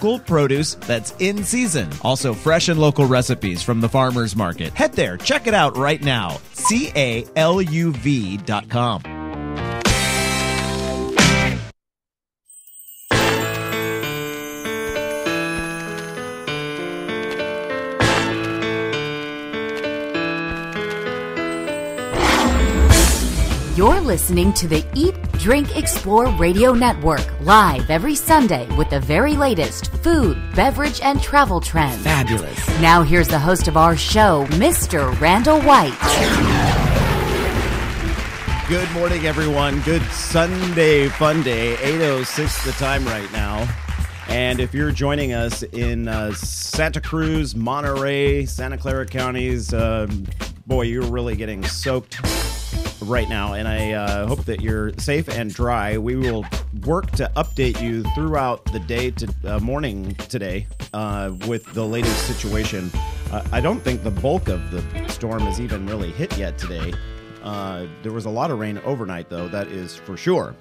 local produce that's in season. Also, fresh and local recipes from the farmers market. Head there, check it out right now. CALUV.com. You're listening to the Eat, Drink, Explore Radio Network, live every Sunday with the very latest food, beverage, and travel trends. Fabulous. Now here's the host of our show, Mr. Randall White. Good morning, everyone. Good Sunday fun day. 8:06 the time right now. And if you're joining us in Santa Cruz, Monterey, Santa Clara counties, boy, you're really getting soaked right now, and I hope that you're safe and dry. We will work to update you throughout the day to morning today with the latest situation. I don't think the bulk of the storm has even really hit yet today. There was a lot of rain overnight, though, that is for sure.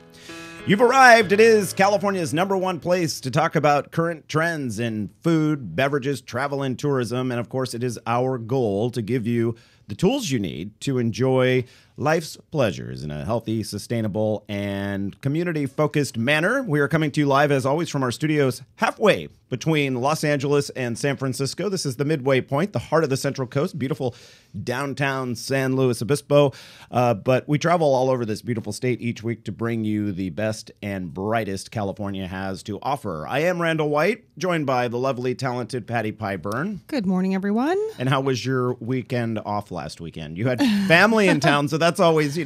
You've arrived. It is California's #1 place to talk about current trends in food, beverages, travel, and tourism. And of course, it is our goal to give you the tools you need to enjoy life's pleasures in a healthy, sustainable, and community-focused manner. We are coming to you live, as always, from our studios halfway between Los Angeles and San Francisco. This is the midway point, the heart of the Central Coast, beautiful downtown San Luis Obispo. But we travel all over this beautiful state each week to bring you the best and brightest California has to offer. I am Randall White, joined by the lovely, talented Patty Pyburn. Good morning, everyone. And how was your weekend off last weekend? You had family in town, so that's always,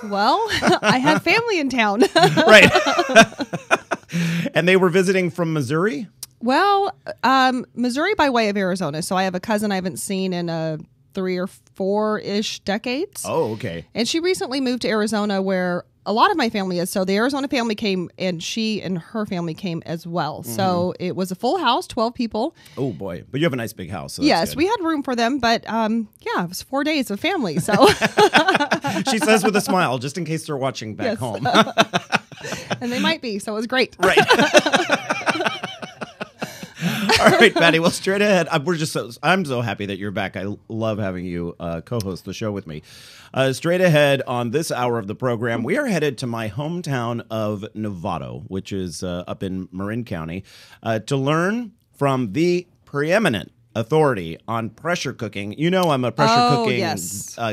Well, I had family in town. Right. And they were visiting from Missouri? Well, Missouri by way of Arizona. So I have a cousin I haven't seen in 3 or 4-ish decades. Oh, okay. And she recently moved to Arizona, where a lot of my family is. So the Arizona family came, and she and her family came as well. Mm-hmm. So it was a full house, 12 people. Oh, boy. But you have a nice big house. So yes, good. We had room for them. But it was 4 days of family. So she says with a smile, just in case they're watching back home. And they might be. So it was great. Right. All right, Patty. Well, straight ahead. I'm so happy that you're back. I love having you co-host the show with me. Straight ahead on this hour of the program, we are headed to my hometown of Novato, which is up in Marin County, to learn from the preeminent authority on pressure cooking. You know, I'm a pressure cooking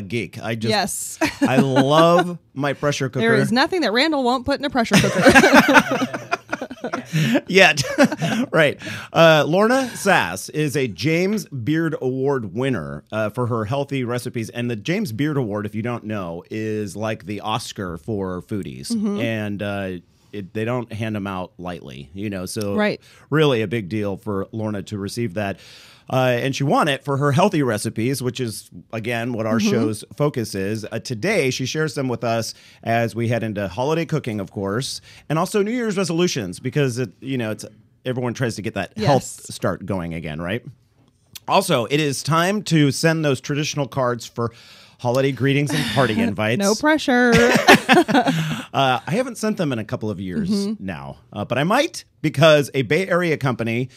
geek. I love my pressure cooker. There is nothing that Randall won't put in a pressure cooker. Yet. Right. Lorna Sass is a James Beard Award winner for her healthy recipes. And the James Beard Award, if you don't know, is like the Oscar for foodies. Mm-hmm. And they don't hand them out lightly, so really a big deal for Lorna to receive that. And she won it for her healthy recipes, which is, again, what our show's focus is. Today, she shares them with us as we head into holiday cooking, of course, and also New Year's resolutions, because, it's everyone tries to get that health start going again, right? Also, it is time to send those traditional cards for holiday greetings and party invites. No pressure. I haven't sent them in a couple of years now, but I might, because a Bay Area company,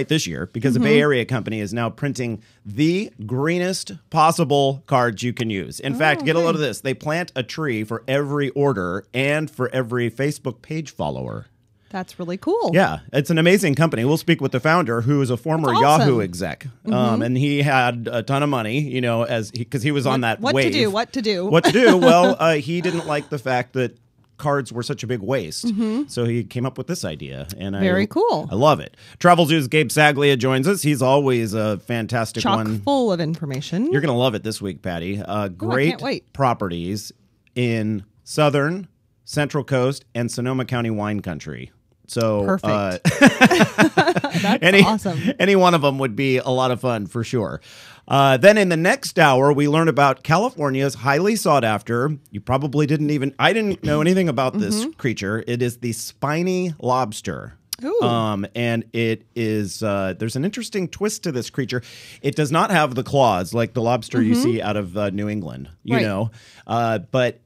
this year, because a Bay Area company is now printing the greenest possible cards you can use. In fact, get a load of this. They plant a tree for every order and for every Facebook page follower. That's really cool. Yeah, it's an amazing company. We'll speak with the founder, who is a former Yahoo exec, and he had a ton of money, because he was on that wave. What to do? Well, he didn't like the fact that cards were such a big waste, so he came up with this idea. And very cool. I love it. Travelzoo's Gabe Saglie joins us. He's always a fantastic one. Chock full of information. You're going to love it this week, Patty. Great properties in Southern, Central Coast, and Sonoma County wine country. So perfect. That's awesome. Any one of them would be a lot of fun for sure. Then in the next hour, we learn about California's highly sought after. I didn't know anything about this creature. It is the spiny lobster. Ooh. And it is, there's an interesting twist to this creature. It does not have the claws like the lobster you see out of New England, you know, but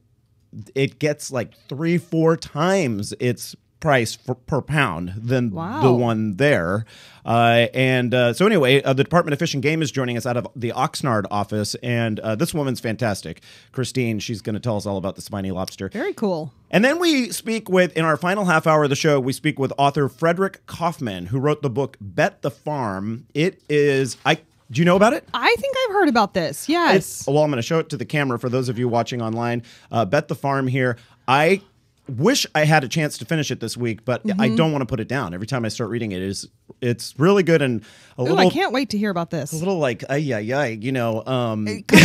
it gets like 3-4 times its price per pound than Wow. the one there. So anyway, the Department of Fish and Game is joining us out of the Oxnard office, and this woman's fantastic. Christine, she's going to tell us all about the spiny lobster. Very cool. And then we speak with, in our final half hour of the show, we speak with author Frederick Kaufman, who wrote the book Bet the Farm. It is... Do you know about it? I think I've heard about this. Yes. Well, I'm going to show it to the camera for those of you watching online. Bet the Farm here. I wish I had a chance to finish it this week, but I don't want to put it down. Every time I start reading it, it's really good and a little. I can't wait to hear about this. A little like kind of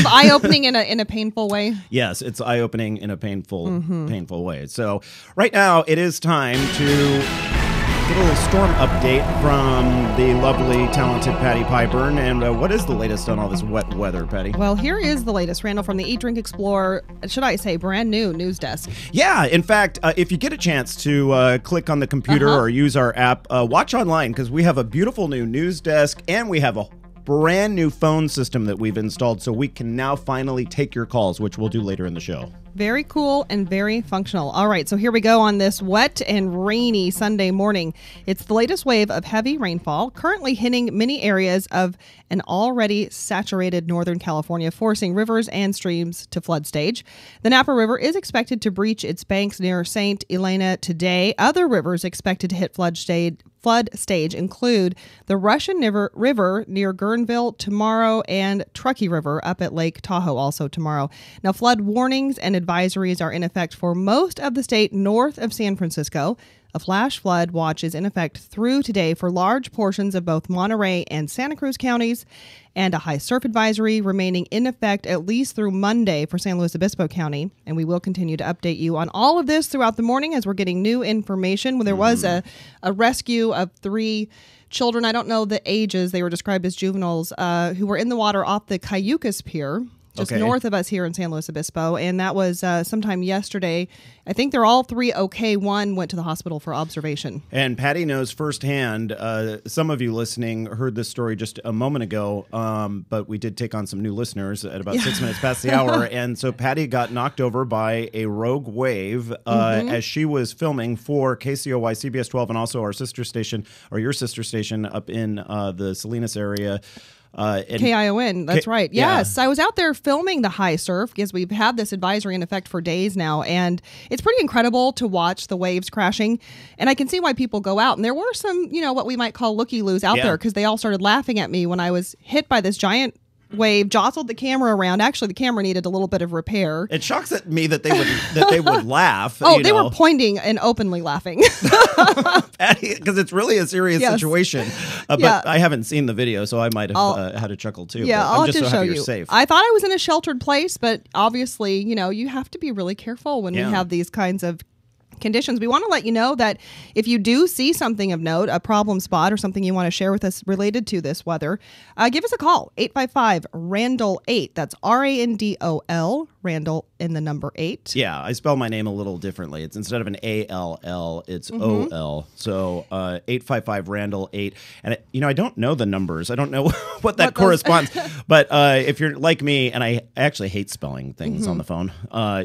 eye-opening in a painful way. Yes, it's eye-opening in a painful way. So right now it is time to get a little storm update from the lovely, talented Patty Pyburn. And what is the latest on all this wet weather, Patty? Well, here is the latest, Randall, from the Eat, Drink, Explore, should I say, brand new news desk. Yeah, in fact, if you get a chance to click on the computer or use our app, watch online, because we have a beautiful new news desk and we have a brand new phone system that we've installed, so we can now finally take your calls, which we'll do later in the show. Very cool and very functional. All right, so here we go on this wet and rainy Sunday morning. It's the latest wave of heavy rainfall, currently hitting many areas of an already saturated Northern California, forcing rivers and streams to flood stage. The Napa River is expected to breach its banks near St. Helena today. Other rivers expected to hit flood stage include the Russian River near Guerneville tomorrow and Truckee River up at Lake Tahoe also tomorrow. Now, flood warnings and advisories are in effect for most of the state north of San Francisco. A flash flood watch is in effect through today for large portions of both Monterey and Santa Cruz counties, and a high surf advisory remaining in effect at least through Monday for San Luis Obispo County. And we will continue to update you on all of this throughout the morning as we're getting new information. There was a rescue of 3 children, I don't know the ages, they were described as juveniles, who were in the water off the Cayucas Pier, just north of us here in San Luis Obispo. And that was sometime yesterday. I think they're all 3 okay. 1 went to the hospital for observation. And Patty knows firsthand. Some of you listening heard this story just a moment ago, but we did take on some new listeners at about 6 minutes past the hour. And so Patty got knocked over by a rogue wave as she was filming for KCOY CBS 12 and also our sister station, or your sister station up in the Salinas area. KION, that's right. Yes, I was out there filming the high surf because we've had this advisory in effect for days now, and it's pretty incredible to watch the waves crashing. And I can see why people go out. And there were some, what we might call looky-loos out there, because they all started laughing at me when I was hit by this giant wave, jostled the camera around. Actually, the camera needed a little bit of repair. It shocks at me that they would laugh. They were pointing and openly laughing. Because it's really a serious situation. But I haven't seen the video, so I might have had a chuckle too. Yeah, I'm I'll just have to so show happy you. You're safe. I thought I was in a sheltered place, but obviously, you have to be really careful when we have these kinds of conditions. We want to let you know that if you do see something of note, a problem spot or something you want to share with us related to this weather, give us a call, 855-RANDAL-8. That's RANDOL, Randall in the number 8. Yeah, I spell my name a little differently. It's instead of an ALL, it's OL. So 855-RANDAL-8. And I don't know the numbers. I don't know what that corresponds. But if you're like me, and I actually hate spelling things on the phone,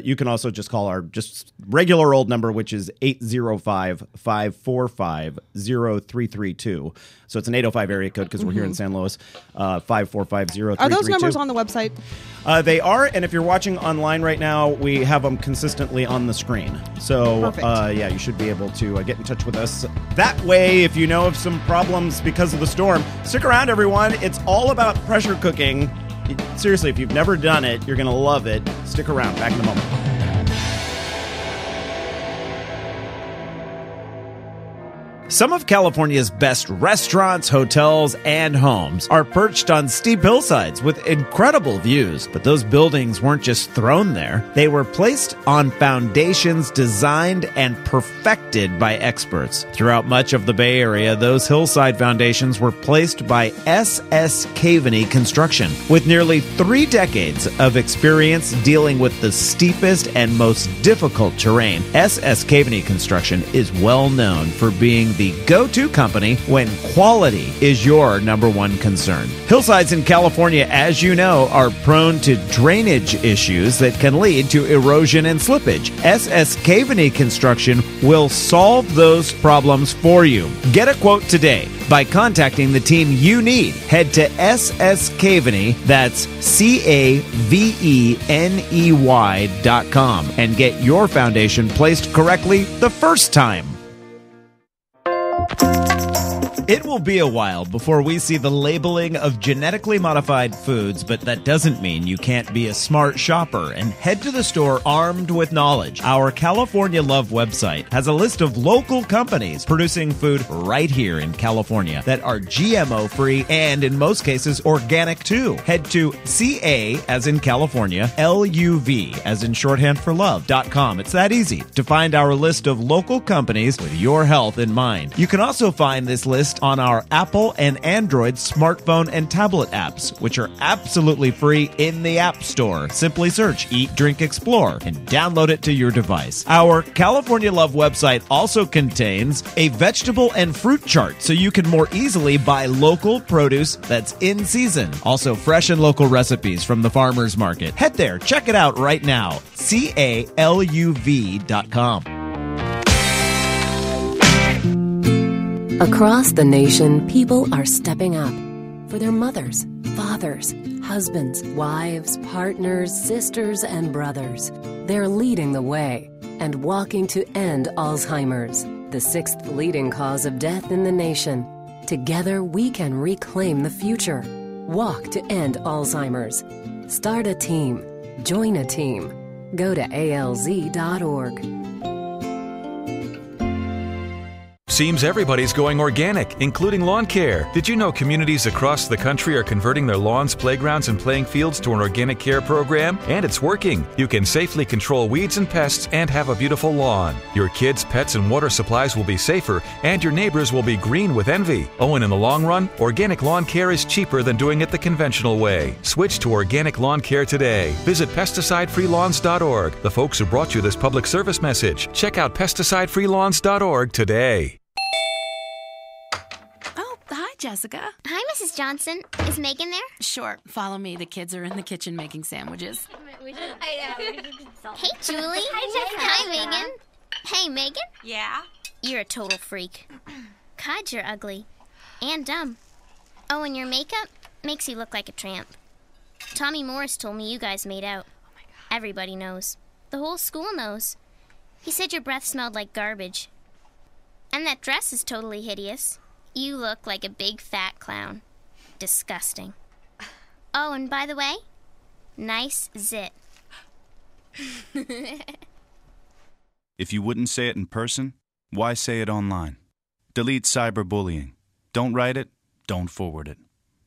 you can also just call our just regular old number, which is 805-545-0332. So it's an 805 area code because we're here in San Luis. 545-0332. Are those numbers on the website? They are, and if you're watching online right now, we have them consistently on the screen. So, you should be able to get in touch with us that way if you know of some problems because of the storm. Stick around, everyone. It's all about pressure cooking. Seriously, if you've never done it, you're going to love it. Stick around. Back in a moment. Some of California's best restaurants, hotels, and homes are perched on steep hillsides with incredible views. But those buildings weren't just thrown there. They were placed on foundations designed and perfected by experts. Throughout much of the Bay Area, those hillside foundations were placed by S.S. Caveney Construction. With nearly 3 decades of experience dealing with the steepest and most difficult terrain, S.S. Caveney Construction is well known for being the go-to company when quality is your number one concern. Hillsides in California, as you know, are prone to drainage issues that can lead to erosion and slippage. SS Caveney Construction will solve those problems for you. Get a quote today by contacting the team you need. Head to SS Caveney, that's CAVENEY.com, and get your foundation placed correctly the first time. It will be a while before we see the labeling of genetically modified foods, but that doesn't mean you can't be a smart shopper and head to the store armed with knowledge. Our California Love website has a list of local companies producing food right here in California that are GMO-free and, in most cases, organic too. Head to CA, as in California, LUV, as in shorthand for love.com. It's that easy to find our list of local companies with your health in mind. You can also find this list on our Apple and Android smartphone and tablet apps, which are absolutely free in the App Store. Simply search Eat, Drink, Explore and download it to your device. Our California Love website also contains a vegetable and fruit chart so you can more easily buy local produce that's in season. Also, fresh and local recipes from the farmers market. Head there, check it out right now. CALUV.com. Across the nation, people are stepping up for their mothers, fathers, husbands, wives, partners, sisters, and brothers. They're leading the way and walking to end Alzheimer's, the sixth leading cause of death in the nation. Together, we can reclaim the future. Walk to end Alzheimer's. Start a team. Join a team. Go to alz.org. Seems everybody's going organic, including lawn care. Did you know communities across the country are converting their lawns, playgrounds, and playing fields to an organic care program? And it's working. You can safely control weeds and pests and have a beautiful lawn. Your kids, pets, and water supplies will be safer, and your neighbors will be green with envy. Oh, and in the long run, organic lawn care is cheaper than doing it the conventional way. Switch to organic lawn care today. Visit pesticidefreelawns.org. The folks who brought you this public service message. Check out pesticidefreelawns.org today. Hi, Jessica. Hi, Mrs. Johnson. Is Megan there? Sure. Follow me. The kids are in the kitchen making sandwiches. Hey, Julie. Hi, Megan. Hey, Megan. Yeah? You're a total freak. God, you're ugly. And dumb. Oh, and your makeup makes you look like a tramp. Tommy Morris told me you guys made out. Oh, my God. Everybody knows. The whole school knows. He said your breath smelled like garbage. And that dress is totally hideous. You look like a big fat clown. Disgusting. Oh, and by the way, nice zit. If you wouldn't say it in person, why say it online? Delete cyberbullying. Don't write it, don't forward it.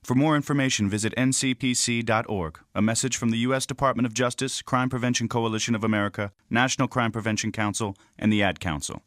For more information, visit ncpc.org. A message from the U.S. Department of Justice, Crime Prevention Coalition of America, National Crime Prevention Council, and the Ad Council.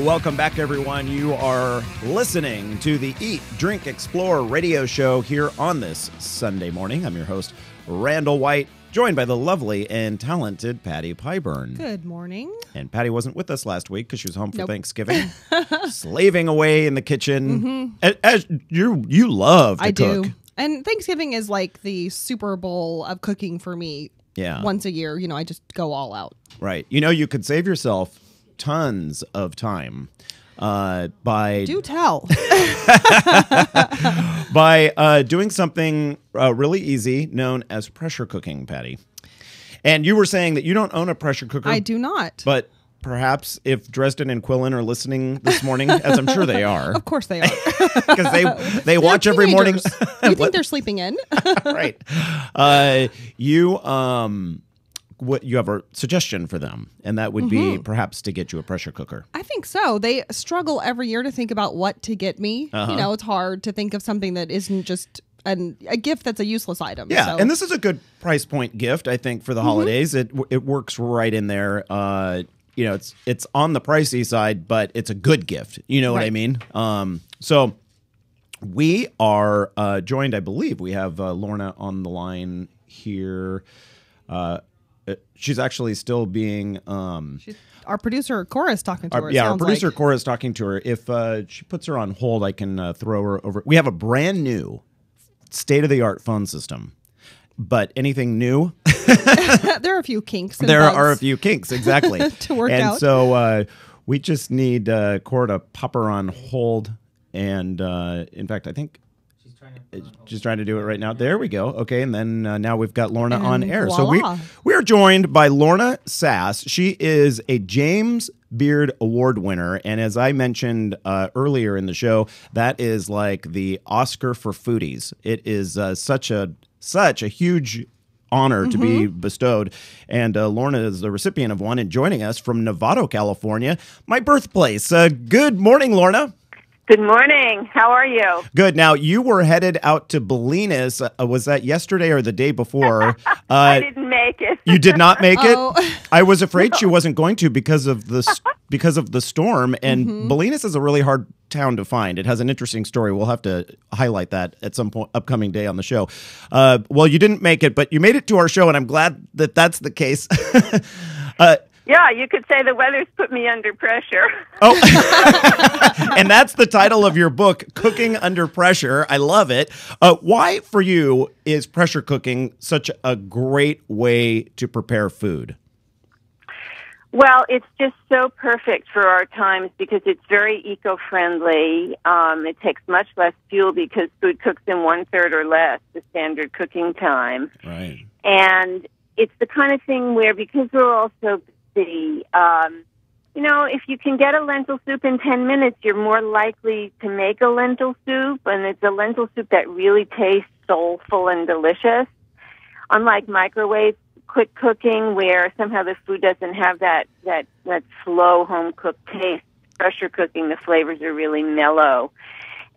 Welcome back, everyone. You are listening to the Eat, Drink, Explore radio show here on this Sunday morning. I'm your host, Randall White, joined by the lovely and talented Patty Pyburn. Good morning. And Patty wasn't with us last week because she was home for Nope. Thanksgiving, slaving away in the kitchen. As you love to I cook. do. And Thanksgiving is like the Super Bowl of cooking for me. Yeah. Once a year, I just go all out. Right. You could save yourself tons of time by Do tell. by doing something really easy known as pressure cooking, Patty. And you were saying that you don't own a pressure cooker. I do not. But perhaps if Dresden and Quillen are listening this morning, as I'm sure they are, Of course they are. because they watch every morning. You think they're sleeping in? Right. You have a suggestion for them, and that would be perhaps to get you a pressure cooker. I think so. They struggle every year to think about what to get me. It's hard to think of something that isn't just a gift that's a useless item. Yeah, So. and this is a good price point gift, I think, for the holidays. It works right in there. you know, it's on the pricey side, but it's a good gift. You know what I mean? So we are joined, I believe we have Lorna on the line here. She's actually still being our producer Cora is talking to her. Our producer Cora is talking to her. If she puts her on hold, I can throw her over. We have a brand new state-of-the-art phone system. But anything new? There are a few kinks. And there bugs are a few kinks, exactly. to work out. And so we just need Cora to pop her on hold. And in fact, I think she's trying to do it right now. There we go. Okay, and then now we've got Lorna on air. Voila. So we are joined by Lorna Sass. She is a James Beard Award winner, and as I mentioned earlier in the show, that is like the Oscar for foodies. It is such a huge honor to be bestowed, and Lorna is the recipient of one and joining us from Novato, California, my birthplace. Good morning, Lorna. Good morning. How are you? Good. Now, you were headed out to Bolinas. Was that yesterday or the day before? I didn't make it. You did not make it? I was afraid she wasn't going to because of the storm. And Bolinas is a really hard town to find. It has an interesting story. We'll have to highlight that at some point, upcoming day on the show. Well, you didn't make it, but you made it to our show, and I'm glad that that's the case. Yeah, you could say the weather's put me under pressure. Oh, and that's the title of your book, Cooking Under Pressure. I love it. Why, for you, is pressure cooking such a great way to prepare food? Well, it's just so perfect for our times because it's very eco-friendly. It takes much less fuel because food cooks in 1/3 or less the standard cooking time. Right. And it's the kind of thing where, because we're all so busy, you know, if you can get a lentil soup in 10 minutes, you're more likely to make a lentil soup, and it's a lentil soup that really tastes soulful and delicious. Unlike microwave quick cooking, where somehow the food doesn't have that slow home-cooked taste, pressure cooking, the flavors are really mellow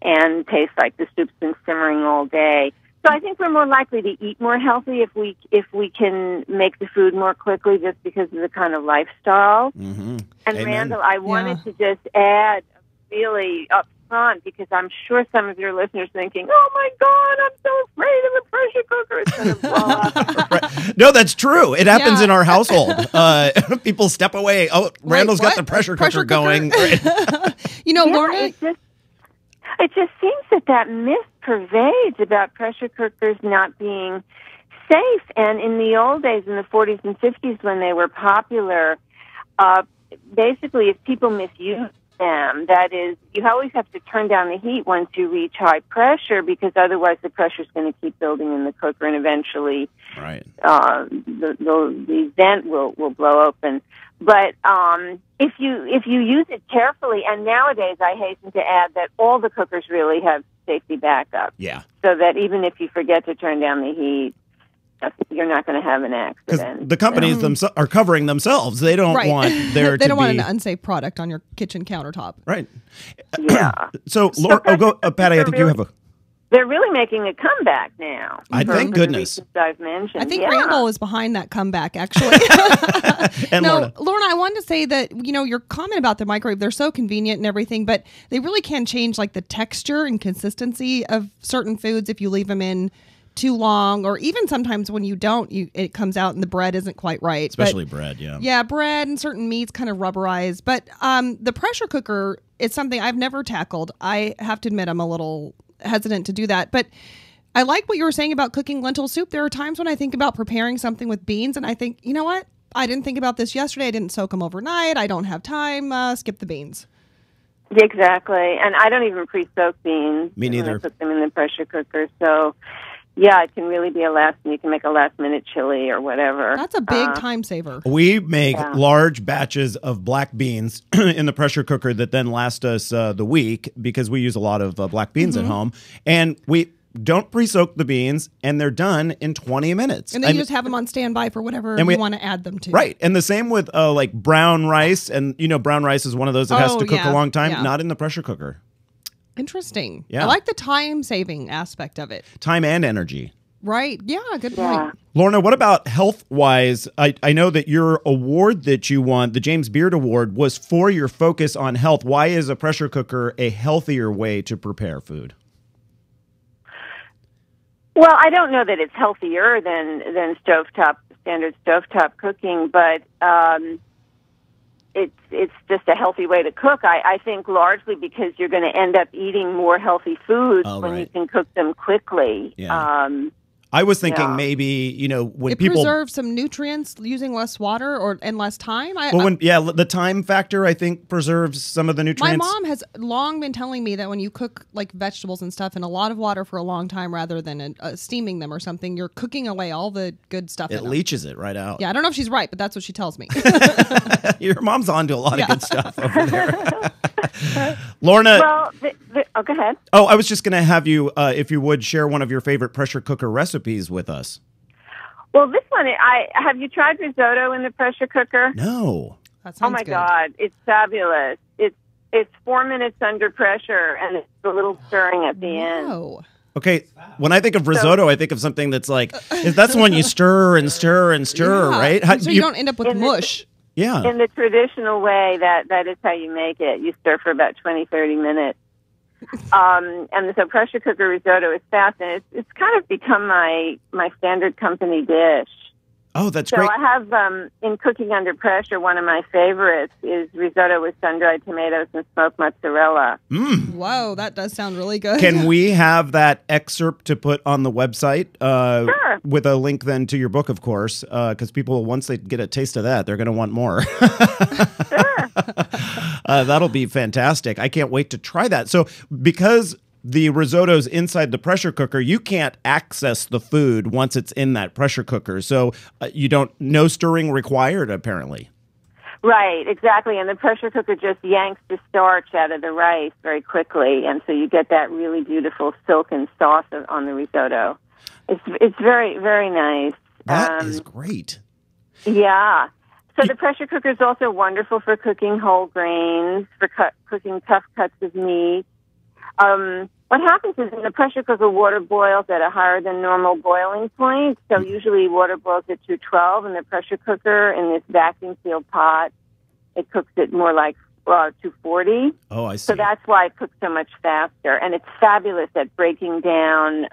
and taste like the soup's been simmering all day. So I think we're more likely to eat more healthy if we can make the food more quickly, just because of the kind of lifestyle. Mm-hmm. And Amen. Randall, I wanted to just add really up front, because I'm sure some of your listeners are thinking, "Oh my God, I'm so afraid of a pressure cooker; it's going to blow up." Right. No, that's true. It happens in our household. People step away. Oh, Randall's got the pressure cooker going. You know, Yeah, Lorna. It just seems that myth pervades about pressure cookers not being safe. And in the old days, in the 40s and 50s, when they were popular, basically, if people misuse them, that is, you always have to turn down the heat once you reach high pressure, because otherwise the pressure is going to keep building in the cooker, and eventually the vent will blow open. But if you use it carefully, and nowadays I hasten to add that all the cookers really have safety backup. Yeah. So that even if you forget to turn down the heat, you're not going to have an accident. Because the companies are covering themselves. They don't want there they to don't want be an unsafe product on your kitchen countertop. Right. Yeah. So, Laura, Patty, I think you have a... They're really making a comeback now. Thank goodness. I've mentioned. I think Randall is behind that comeback, actually. And Lorna, I wanted to say that, you know, your comment about the microwave, they're so convenient and everything, but they really can change like the texture and consistency of certain foods if you leave them in too long, or even sometimes when you don't, it comes out and the bread isn't quite right. Especially bread, yeah. Yeah, bread and certain meats kind of rubberize. But the pressure cooker is something I've never tackled. I have to admit I'm a little hesitant to do that. But I like what you were saying about cooking lentil soup. There are times when I think about preparing something with beans and I think, you know what? I didn't think about this yesterday. I didn't soak them overnight. I don't have time. Skip the beans. Exactly. And I don't even pre-soak beans. Me neither. When I put them in the pressure cooker. So, yeah, it can really be you can make a last-minute chili or whatever. That's a big time saver. We make large batches of black beans in the pressure cooker that then last us the week, because we use a lot of black beans at home. And we don't pre-soak the beans, and they're done in 20 minutes. And then you just have them on standby for whatever you want to add them to. Right. And the same with like brown rice. And, you know, brown rice is one of those that has to cook a long time. Yeah. Not in the pressure cooker. Interesting. Yeah. I like the time-saving aspect of it. Time and energy. Right. Yeah, good point. Lorna, what about health-wise? I know that your award that you won, the James Beard Award, was for your focus on health. Why is a pressure cooker a healthier way to prepare food? Well, I don't know that it's healthier than standard stovetop cooking, but it's just a healthy way to cook. I think largely because you're going to end up eating more healthy foods when you can cook them quickly. Yeah. I was thinking maybe, when it people preserves some nutrients using less water and less time. The time factor, I think, preserves some of the nutrients. My mom has long been telling me that when you cook like vegetables and stuff in a lot of water for a long time rather than steaming them or something, you're cooking away all the good stuff. It leaches it right out. Yeah, I don't know if she's right, but that's what she tells me. Your mom's on to a lot of good stuff over there. Lorna. Well, go ahead. Oh, I was just going to have you, if you would, share one of your favorite pressure cooker recipes with us. Well, this one, have you tried risotto in the pressure cooker? No. That sounds good. God, it's fabulous. It's 4 minutes under pressure, and it's a little stirring at the end. Okay, when I think of risotto, I think of something that's like, that's when you stir and stir and stir, right? So you don't end up with mush. Yeah. In the traditional way, that is how you make it. You stir for about 20, 30 minutes. And so pressure cooker risotto is fast, and it's kind of become my standard company dish. Oh, that's great. So I have, in cooking under pressure, one of my favorites is risotto with sun-dried tomatoes and smoked mozzarella. Whoa, that does sound really good. Can we have that excerpt to put on the website? Sure. With a link then to your book, of course, because people, once they get a taste of that, they're going to want more. Sure. That'll be fantastic. I can't wait to try that. So because the risotto's inside the pressure cooker, you can't access the food once it's in that pressure cooker. So no stirring required, apparently. Right, exactly. And the pressure cooker just yanks the starch out of the rice very quickly. And so you get that really beautiful silken sauce on the risotto. It's very, very nice. That is great. Yeah. So the pressure cooker is also wonderful for cooking whole grains, for cooking tough cuts of meat. What happens is in the pressure cooker, water boils at a higher than normal boiling point. So usually water boils at 212 in the pressure cooker. In this vacuum-sealed pot, it cooks it more like 240. Oh, I see. So that's why it cooks so much faster. And it's fabulous at breaking down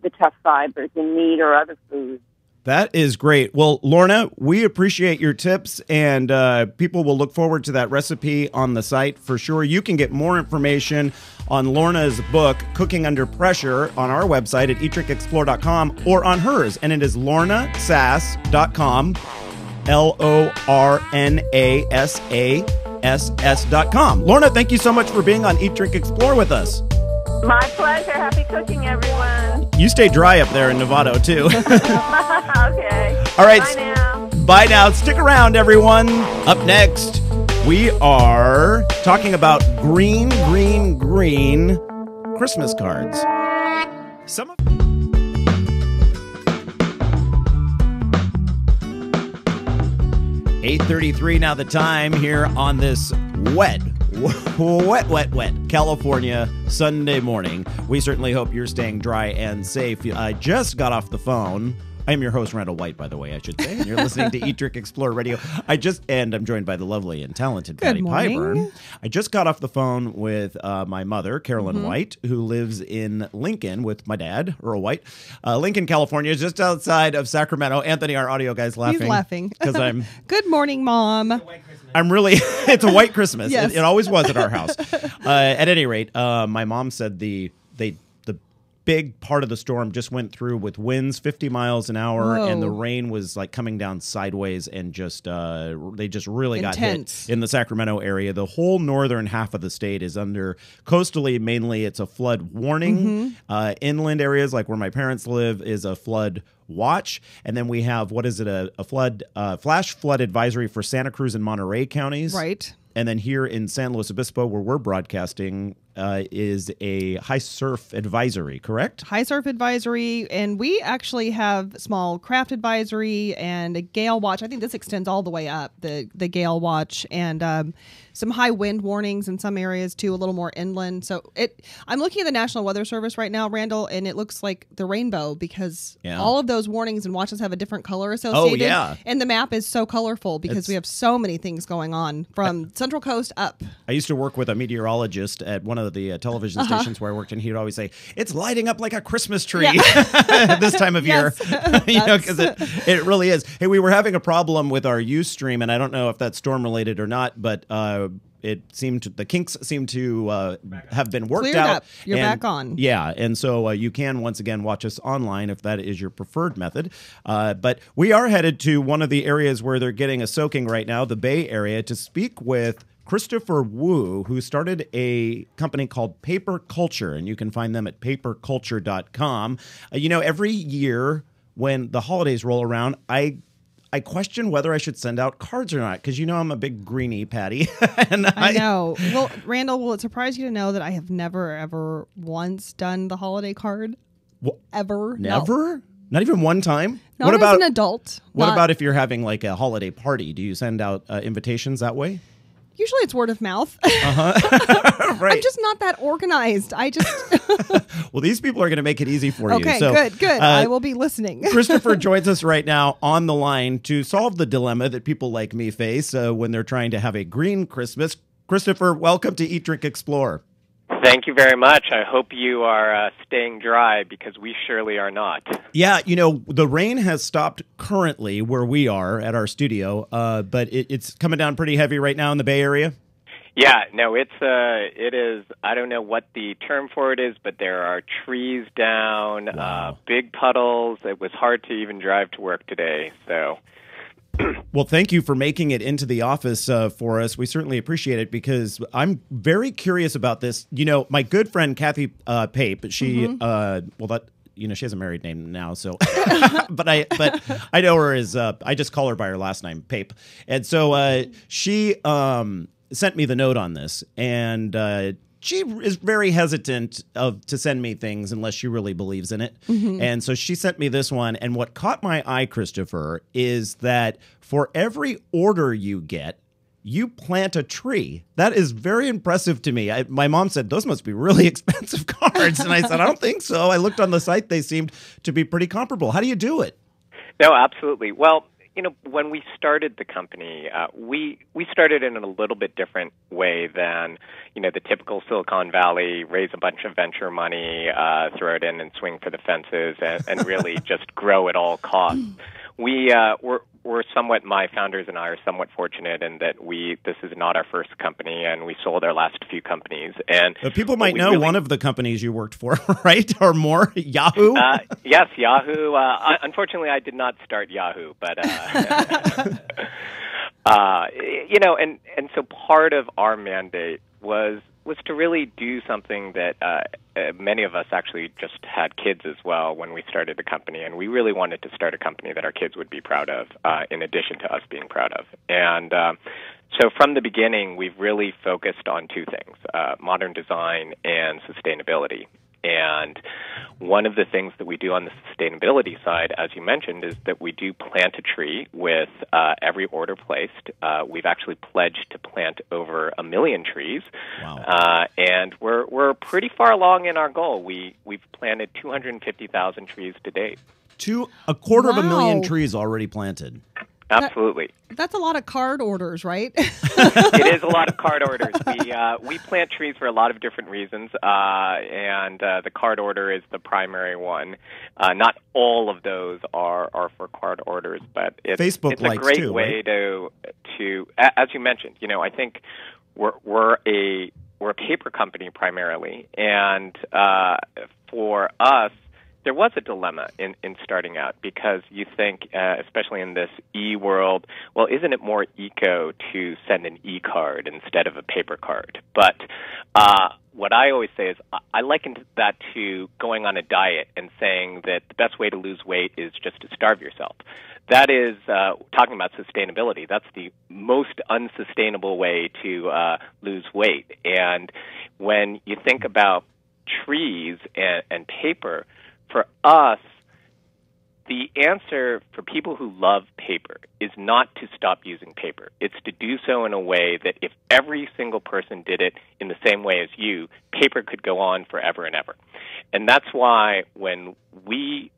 the tough fibers in meat or other foods. That is great. Well, Lorna, we appreciate your tips, and people will look forward to that recipe on the site for sure. You can get more information on Lorna's book, Cooking Under Pressure, on our website at eatdrinkexplore.com or on hers, and it is lornasass.com, LORNASASS.com. Lorna, thank you so much for being on Eat, Drink, Explore with us. My pleasure. Happy cooking, everyone. You stay dry up there in Novato, too. Okay. All right. Bye now. Bye now. Stick around, everyone. Up next, we are talking about green Christmas cards. Some of 8:33 now the time here on this wet California Sunday morning. We certainly hope you're staying dry and safe. I just got off the phone. I am your host, Randall White, by the way, I should say. And you're listening to Eat, Drink, Explore Radio. And I'm joined by the lovely and talented Patty Pyburn. I just got off the phone with my mother, Carolyn White, who lives in Lincoln with my dad, Earl White. Lincoln, California, just outside of Sacramento. Anthony, our audio guy's laughing. He's laughing. Because I'm... Good morning, Mom. I'm really... It's a white Christmas. Yes. It always was at our house. At any rate, my mom said the big part of the storm just went through with winds 50 miles an hour. Whoa. And the rain was like coming down sideways and just they just really got hit in the Sacramento area. The whole northern half of the state is under, coastally mainly it's a flood warning. Inland areas like where my parents live is a flood watch, and then we have a flood flash flood advisory for Santa Cruz and Monterey counties, right? And then here in San Luis Obispo, where we're broadcasting, is a high surf advisory, correct? High surf advisory, and we actually have small craft advisory and a gale watch. I think this extends all the way up, the gale watch, and some high wind warnings in some areas too, a little more inland. So I'm looking at the National Weather Service right now, Randall, and it looks like the rainbow because all of those warnings and watches have a different color associated. Oh, yeah. And the map is so colorful because we have so many things going on from Central Coast up. I used to work with a meteorologist at one of the television stations where I worked, and he would always say, "It's lighting up like a Christmas tree this time of year," because it really is. Hey, we were having a problem with our Ustream, and I don't know if that's storm related or not, but the kinks seem to have been worked Cleared out. Up. You're back on. Yeah, and so you can once again watch us online if that is your preferred method. But we are headed to one of the areas where they're getting a soaking right now, the Bay Area, to speak with Christopher Wu, who started a company called Paper Culture, and you can find them at paperculture.com. Every year when the holidays roll around, I question whether I should send out cards or not, because I'm a big greenie, Patty. And I know. Well, Randall, will it surprise you to know that I have never, ever once done the holiday card? Ever? Never? No. Not even one time? Not as an adult. What about if you're having like a holiday party? Do you send out invitations that way? Usually it's word of mouth. Right. I'm just not that organized. Well, these people are going to make it easy for you. Okay, so, good. I will be listening. Christopher joins us right now on the line to solve the dilemma that people like me face when they're trying to have a green Christmas. Christopher, welcome to Eat, Drink, Explore. Thank you very much. I hope you are staying dry because we surely are not. Yeah, the rain has stopped currently where we are at our studio, but it's coming down pretty heavy right now in the Bay Area. Yeah, no, it is, I don't know what the term for it is, but there are trees down, big puddles. It was hard to even drive to work today, so... Well, thank you for making it into the office for us. We certainly appreciate it because I'm very curious about this. My good friend Kathy Pape, she she has a married name now, so but I know her as I just call her by her last name, Pape. And so she sent me the note on this, and she is very hesitant to send me things unless she really believes in it. Mm-hmm. And so she sent me this one. And what caught my eye, Christopher, is that for every order you get, you plant a tree. That is very impressive to me. My mom said, those must be really expensive cards. And I said, I don't think so. I looked on the site. They seemed to be pretty comparable. How do you do it? No, absolutely. Well, when we started the company, we started in a little bit different way than, the typical Silicon Valley, raise a bunch of venture money, throw it in and swing for the fences and really just grow at all costs. We're somewhat, my founders and I are somewhat fortunate in that this is not our first company, and we sold our last few companies. And people might know one of the companies you worked for, right? Or more? Yahoo? Yes, Yahoo. Unfortunately, I did not start Yahoo, but and so part of our mandate was to really do something that many of us actually just had kids as well when we started the company, and we really wanted to start a company that our kids would be proud of, in addition to us being proud of. And so from the beginning, we've really focused on two things, modern design and sustainability. And one of the things that we do on the sustainability side, as you mentioned, is that we do plant a tree with every order placed. We've actually pledged to plant over 1 million trees. Wow. And we're pretty far along in our goal. We've planted 250,000 trees to date. A quarter of 1 million trees already planted. Absolutely. That's a lot of card orders, right? It is a lot of card orders. We plant trees for a lot of different reasons, and the card order is the primary one. Not all of those are for card orders, but it's a great way to, as you mentioned, I think we're a paper company primarily, and for us, there was a dilemma in starting out because you think, especially in this e-world, well, isn't it more eco to send an e-card instead of a paper card? But what I always say is I liken that to going on a diet and saying that the best way to lose weight is just to starve yourself. That is, talking about sustainability, that's the most unsustainable way to lose weight. And when you think about trees and paper, for us, the answer for people who love paper is not to stop using paper. It's to do so in a way that if every single person did it in the same way as you, paper could go on forever and ever. And that's why when we,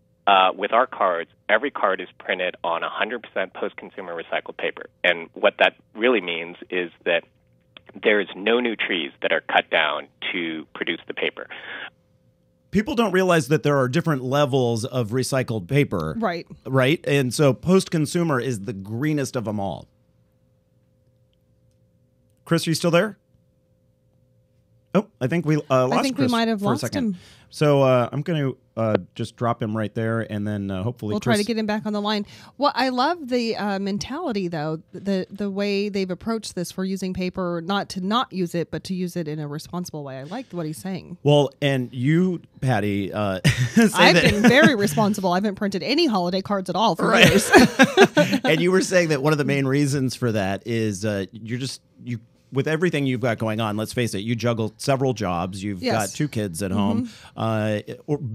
with our cards, every card is printed on 100% post-consumer recycled paper. And what that really means is that there's no new trees that are cut down to produce the paper. People don't realize that there are different levels of recycled paper. Right. Right? And so post-consumer is the greenest of them all. Chris, are you still there? Oh, I think we lost I think Chris we might have for a lost second. him. So I'm going to just drop him right there, and then hopefully we'll try to get him back on the line. Well, I love the mentality, though, the way they've approached this for using paper, not to not use it, but to use it in a responsible way. I like what he's saying. Well, and you, Patty, I've been very responsible. I haven't printed any holiday cards at all for years. And you were saying that one of the main reasons for that is you with everything you've got going on, let's face it, you juggle several jobs. You've got 2 kids at home.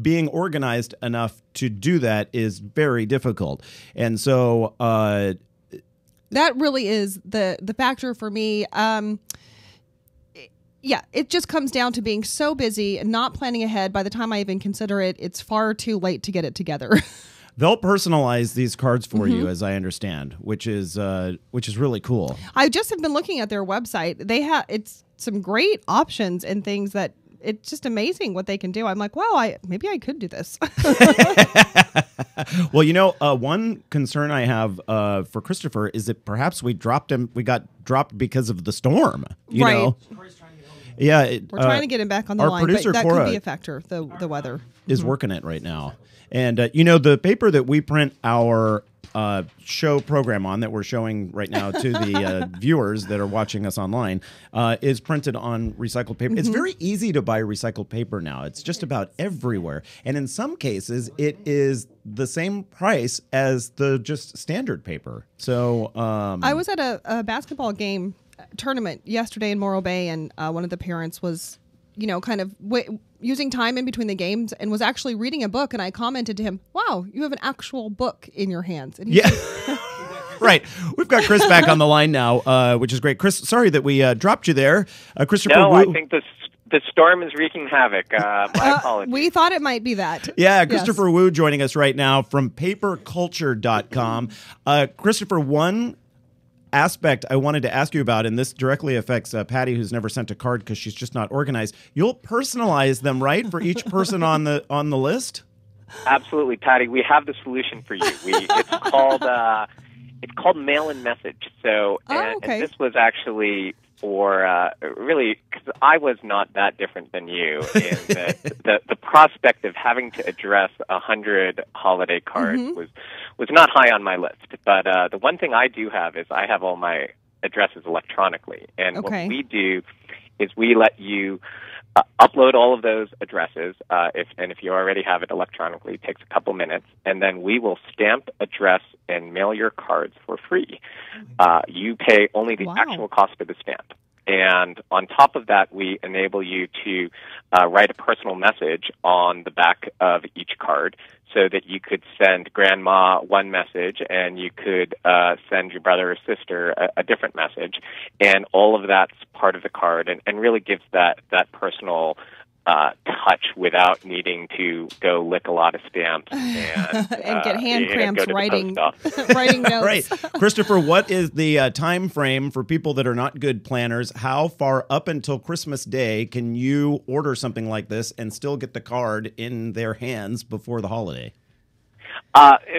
Being organized enough to do that is very difficult. And so that really is the factor for me. Yeah, it just comes down to being so busy and not planning ahead. By the time I even consider it, it's far too late to get it together. They'll personalize these cards for you, as I understand, which is really cool. I just have been looking at their website. It's some great options and things that it's just amazing what they can do. I'm like, wow, maybe I could do this. Well, one concern I have for Christopher is that perhaps we got dropped because of the storm. You know? Yeah, we're trying to get him back on the line, but that could be a factor. The weather is working it right now. And, the paper that we print our show program on that we're showing right now to the viewers that are watching us online is printed on recycled paper. It's very easy to buy recycled paper now. It's just about everywhere. And in some cases, it is the same price as the just standard paper. So I was at a basketball game tournament yesterday in Morro Bay, and one of the parents was kind of using time in between the games and was actually reading a book. And I commented to him, wow, you have an actual book in your hands. And he said, right. We've got Chris back on the line now, which is great. Chris, sorry that we dropped you there. Christopher No, Wu. I think the storm is wreaking havoc. My apologies. We thought it might be that. Yeah, Christopher Wu joining us right now from paperculture.com. Christopher, one aspect I wanted to ask you about, and this directly affects Patty, who's never sent a card because she's just not organized. You'll personalize them, right, for each person on the list? Absolutely, Patty. We have the solution for you. It's called mail-in message. So, and this was actually for really because I was not that different than you in that the prospect of having to address 100 holiday cards was not high on my list. But the one thing I do have is I have all my addresses electronically, and what we do is we let you upload all of those addresses, if you already have it electronically. It takes a couple minutes, and then we will stamp, address, and mail your cards for free. You pay only the actual cost of the stamp. And on top of that, we enable you to write a personal message on the back of each card so that you could send grandma one message and you could send your brother or sister a different message. And all of that's part of the card and really gives that personal touch without needing to go lick a lot of stamps and get hand cramps writing notes. Right. Christopher, what is the time frame for people that are not good planners? How far up until Christmas Day can you order something like this and still get the card in their hands before the holiday?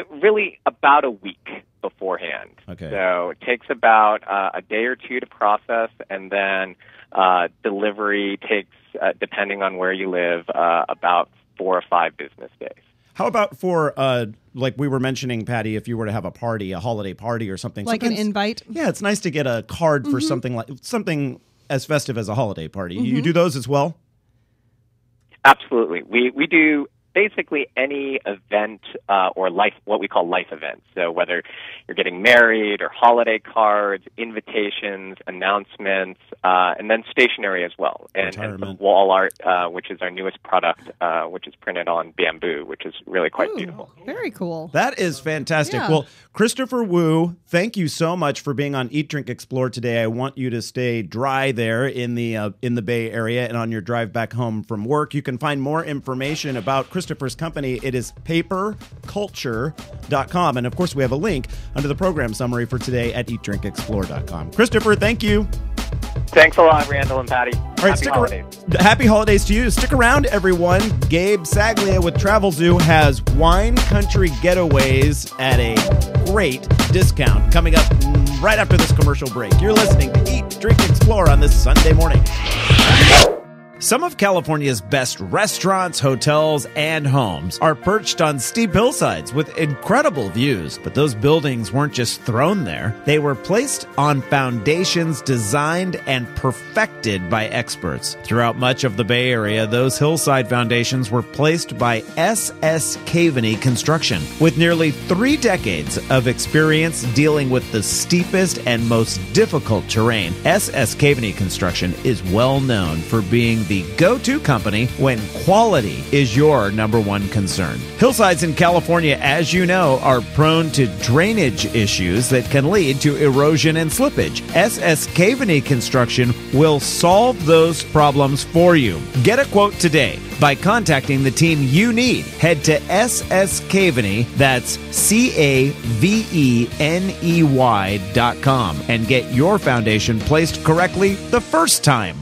Really about a week beforehand. Okay. So it takes about a day or two to process, and then delivery takes, depending on where you live, about 4 or 5 business days. How about for, like we were mentioning, Patty, if you were to have a party, a holiday party or something? Like an invite? Yeah, it's nice to get a card for something as festive as a holiday party. You do those as well? Absolutely. We do basically any event or life, what we call life events. So whether you're getting married or holiday cards, invitations, announcements, and then stationery as well. And some wall art, which is our newest product, which is printed on bamboo, which is really quite beautiful. Very cool. That is fantastic. Yeah. Well, Christopher Wu, thank you so much for being on Eat, Drink, Explore today. I want you to stay dry there in the Bay Area and on your drive back home from work. You can find more information about Christopher's company. It is paperculture.com. And of course, we have a link under the program summary for today at eatdrinkexplore.com. Christopher, thank you. Thanks a lot, Randall and Patty. All right, Happy holidays. Happy holidays to you. Stick around, everyone. Gabe Saglie with Travelzoo has wine country getaways at a great discount coming up right after this commercial break. You're listening to Eat, Drink, Explore on this Sunday morning. Some of California's best restaurants, hotels, and homes are perched on steep hillsides with incredible views. But those buildings weren't just thrown there. They were placed on foundations designed and perfected by experts. Throughout much of the Bay Area, those hillside foundations were placed by S.S. Kavanagh Construction. With nearly 3 decades of experience dealing with the steepest and most difficult terrain, S.S. Kavanagh Construction is well known for being the go-to company when quality is your number one concern. Hillsides in California, as you know, are prone to drainage issues that can lead to erosion and slippage. S.S. Kavanagh Construction will solve those problems for you. Get a quote today by contacting the team you need. Head to S.S. Kavanagh, that's CAVENEY.com, and get your foundation placed correctly the first time.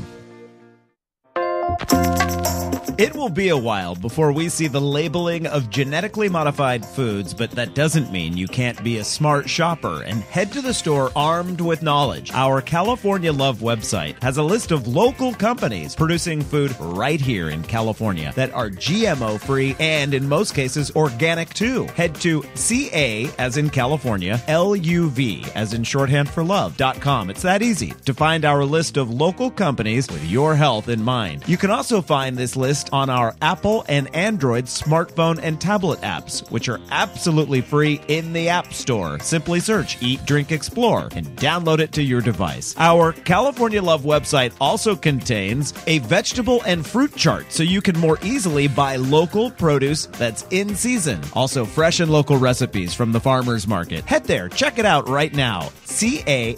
It will be a while before we see the labeling of genetically modified foods, but that doesn't mean you can't be a smart shopper and head to the store armed with knowledge. Our California Love website has a list of local companies producing food right here in California that are GMO-free and, in most cases, organic too. Head to CA, as in California, LUV, as in shorthand for love.com. It's that easy to find our list of local companies with your health in mind. You can also find this list on our Apple and Android smartphone and tablet apps, which are absolutely free in the App Store. Simply search Eat, Drink, Explore and download it to your device. Our California Love website also contains a vegetable and fruit chart so you can more easily buy local produce that's in season. Also, fresh and local recipes from the farmers market. Head there, check it out right now. CALUV.com.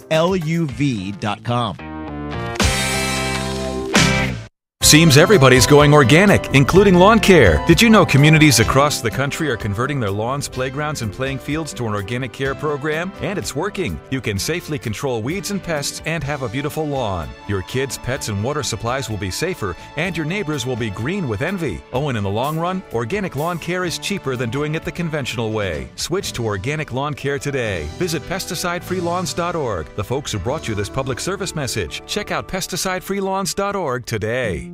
Seems everybody's going organic, including lawn care. Did you know communities across the country are converting their lawns, playgrounds, and playing fields to an organic care program? And it's working. You can safely control weeds and pests and have a beautiful lawn. Your kids, pets, and water supplies will be safer, and your neighbors will be green with envy. Oh, and in the long run, organic lawn care is cheaper than doing it the conventional way. Switch to organic lawn care today. Visit pesticidefreelawns.org. The folks who brought you this public service message. Check out pesticidefreelawns.org today.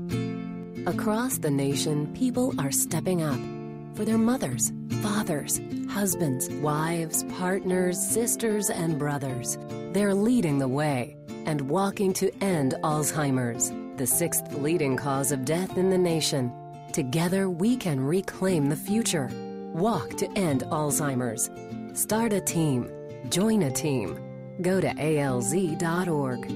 Across the nation, people are stepping up for their mothers, fathers, husbands, wives, partners, sisters, and brothers. They're leading the way and walking to end Alzheimer's, the 6th leading cause of death in the nation. Together, we can reclaim the future. Walk to end Alzheimer's. Start a team. Join a team. Go to alz.org.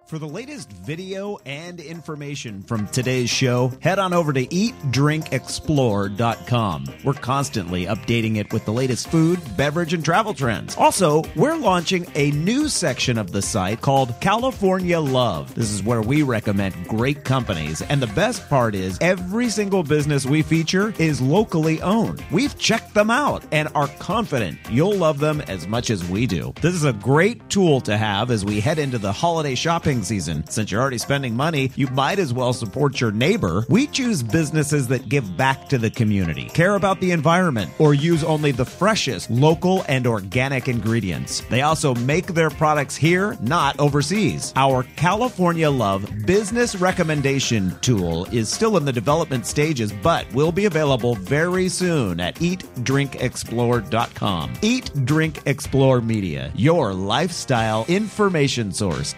For the latest video and information from today's show, head on over to eatdrinkexplore.com. We're constantly updating it with the latest food, beverage, and travel trends. Also, we're launching a new section of the site called California Love. This is where we recommend great companies, and the best part is every single business we feature is locally owned. We've checked them out and are confident you'll love them as much as we do. This is a great tool to have as we head into the holiday shopping season. Since you're already spending money, you might as well support your neighbor. We choose businesses that give back to the community, care about the environment, or use only the freshest local and organic ingredients. They also make their products here, not overseas. Our California Love business recommendation tool is still in the development stages, but will be available very soon at eatdrinkexplore.com. Eat, Drink, Explore Media, your lifestyle information source.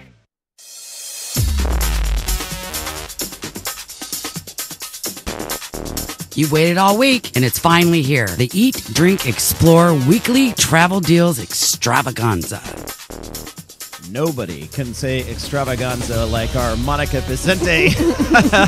You waited all week, and it's finally here. The Eat, Drink, Explore Weekly Travel Deals Extravaganza. Nobody can say extravaganza like our Monica Vicente.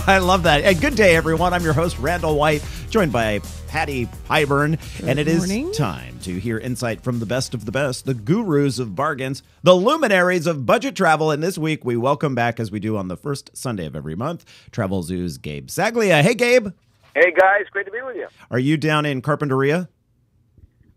I love that. And good day, everyone. I'm your host, Randall White, joined by Patty Pyburn. And it is time to hear insight from the best of the best, the gurus of bargains, the luminaries of budget travel. And this week, we welcome back, as we do on the first Sunday of every month, Travelzoo's Gabe Saglie. Hey, Gabe. Hey, guys. Great to be with you. Are you down in Carpinteria?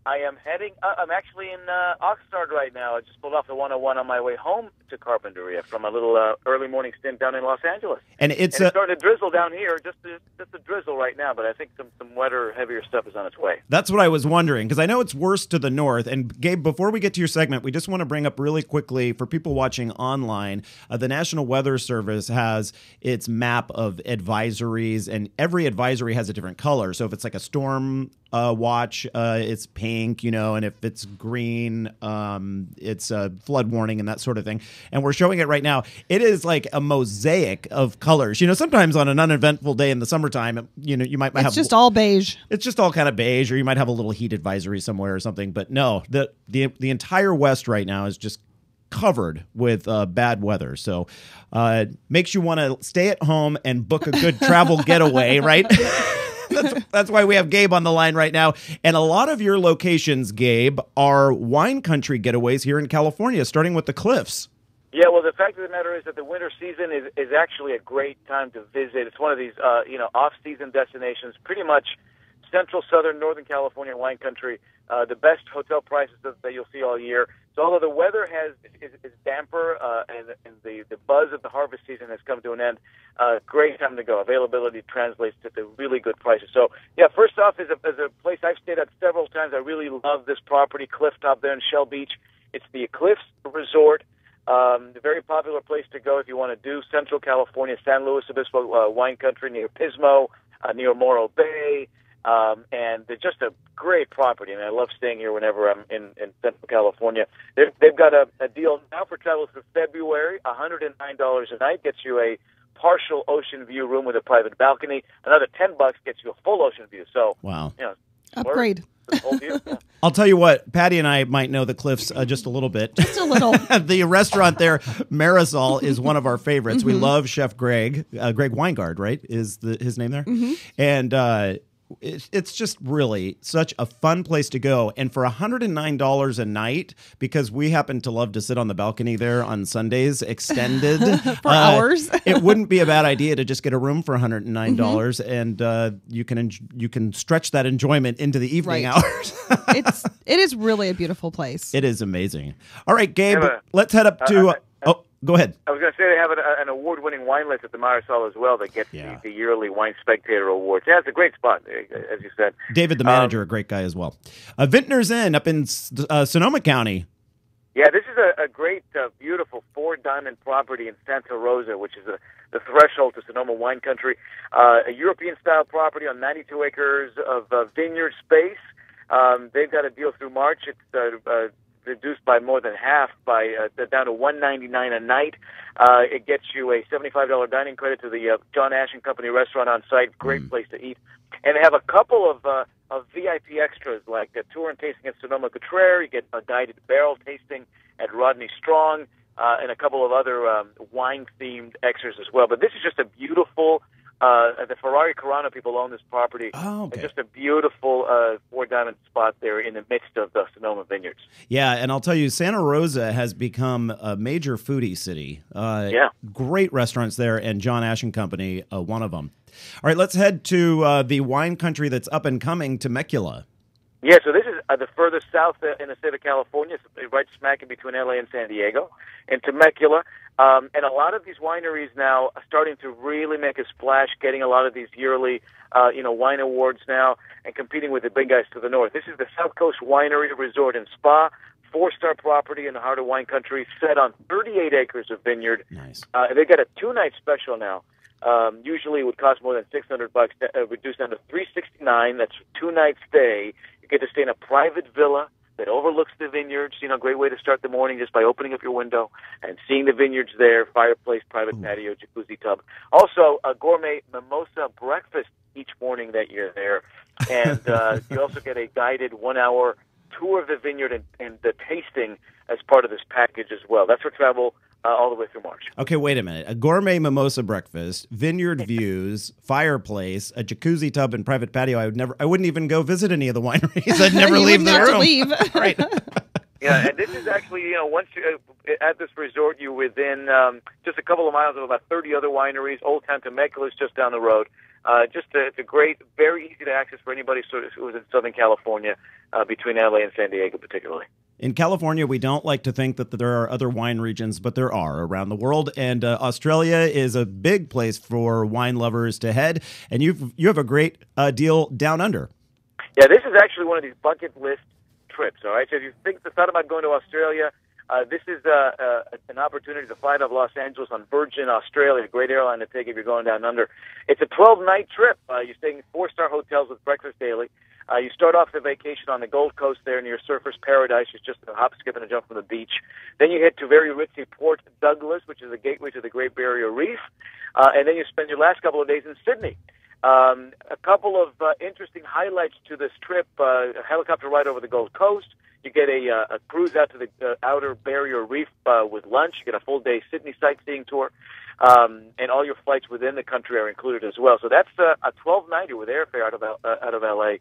I am heading, I'm actually in Oxnard right now. I just pulled off the 101 on my way home to Carpinteria from a little early morning stint down in Los Angeles. And it's starting to drizzle down here, just a drizzle right now, but I think some wetter, heavier stuff is on its way. That's what I was wondering, because I know it's worse to the north. And Gabe, before we get to your segment, we just want to bring up really quickly for people watching online, the National Weather Service has its map of advisories, and every advisory has a different color. So if it's like a storm watch, it's pink, and if it's green, it's a flood warning and that sort of thing. And we're showing it right now. It is like a mosaic of colors. Sometimes on an uneventful day in the summertime, you might have... It's just all beige. It's just all kind of beige, or you might have a little heat advisory somewhere or something. But no, the entire West right now is just covered with bad weather. So makes you want to stay at home and book a good travel getaway, right? That's why we have Gabe on the line right now. And a lot of your locations, Gabe, are wine country getaways here in California, starting with the Cliffs. Yeah, well, the fact of the matter is that the winter season is actually a great time to visit. It's one of these, off-season destinations, pretty much central, southern, northern California wine country, the best hotel prices that you'll see all year. So although the weather is damper and the buzz of the harvest season has come to an end, great time to go. Availability translates to the really good prices. So, yeah, first off is a place I've stayed at several times. I really love this property, Clifftop there in Shell Beach. It's the Eclipse Resort. A very popular place to go if you want to do Central California, San Luis Obispo wine country near Pismo, near Morro Bay. And they're just a great property, and I love staying here whenever I'm in Central California. They've got a deal now for travel through February. $109 a night gets you a partial ocean view room with a private balcony. Another $10 gets you a full ocean view. So, wow, upgrade. Yeah. I'll tell you what, Patty and I might know the Cliffs just a little bit. Just a little. The restaurant there, Marisol, is one of our favorites. Mm-hmm. We love Chef Greg. Greg Weingard, right, is his name there? Mm-hmm. And it's just really such a fun place to go. And for $109 a night, because we happen to love to sit on the balcony there on Sundays, extended for hours, it wouldn't be a bad idea to just get a room for $109, mm-hmm. and you can stretch that enjoyment into the evening hours. It is really a beautiful place. It is amazing. All right, Gabe, let's head up to. Go ahead. I was going to say they have an award-winning wine list at the Marisol as well that gets the yearly Wine Spectator Awards. Yeah, it's a great spot, as you said. David, the manager, a great guy as well. Vintner's Inn up in Sonoma County. Yeah, this is a great, beautiful four-diamond property in Santa Rosa, which is the threshold to Sonoma wine country. A European-style property on 92 acres of vineyard space. They've got a deal through March. It's reduced by more than half, down to $199 a night. It gets you a $75 dining credit to the John Ash and Company restaurant on site. Great place to eat. And they have a couple of VIP extras, like a tour and tasting at Sonoma-Cutrer. You get a guided barrel tasting at Rodney Strong, and a couple of other wine-themed extras as well. But this is just a beautiful... the Ferrari Carano people own this property. Oh, okay. It's just a beautiful four-diamond spot there in the midst of the Sonoma vineyards. Yeah, and I'll tell you, Santa Rosa has become a major foodie city. Great restaurants there, and John Ash and Company, one of them. All right, let's head to the wine country that's up and coming, Temecula. Yeah, so this is the furthest south in the state of California, right smack in between LA and San Diego, in Temecula. And a lot of these wineries now are starting to really make a splash, getting a lot of these yearly, wine awards now, and competing with the big guys to the north. This is the South Coast Winery Resort and Spa, 4-star property in the heart of wine country, set on 38 acres of vineyard. Nice. They got a 2-night special now. Usually it would cost more than $600, reduced down to $369. That's a 2-night stay. You get to stay in a private villa that overlooks the vineyards. Great way to start the morning just by opening up your window and seeing the vineyards there, fireplace, private patio, jacuzzi tub. Also, a gourmet mimosa breakfast each morning that you're there. And you also get a guided 1-hour tour of the vineyard and the tasting as part of this package as well. That's for travel all the way through March. Okay, wait a minute. A gourmet mimosa breakfast, vineyard views, fireplace, a jacuzzi tub, and private patio. I wouldn't even go visit any of the wineries. I'd never leave the room. Leave. Right. Yeah, and this is actually, once you're at this resort, you're within just a couple of miles of about 30 other wineries. Old Town Temecula is just down the road. It's a great, very easy to access for anybody who's in Southern California, between LA and San Diego particularly. In California, we don't like to think that there are other wine regions, but there are around the world. And Australia is a big place for wine lovers to head. And you have a great deal down under. Yeah, this is actually one of these bucket list trips. All right, so if you thought about going to Australia, this is an opportunity to fly out of Los Angeles on Virgin Australia, a great airline to take if you're going down under. It's a 12-night trip. You're staying in 4-star hotels with breakfast daily. You start off the vacation on the Gold Coast there near Surfer's Paradise. It's just a hop, skip, and a jump from the beach. Then you head to very ritzy Port Douglas, which is the gateway to the Great Barrier Reef. And then you spend your last couple of days in Sydney. A couple of interesting highlights to this trip, a helicopter ride over the Gold Coast. You get a cruise out to the Outer Barrier Reef with lunch. You get a full-day Sydney sightseeing tour. And all your flights within the country are included as well. So that's a 12-nighter with airfare out of L.A.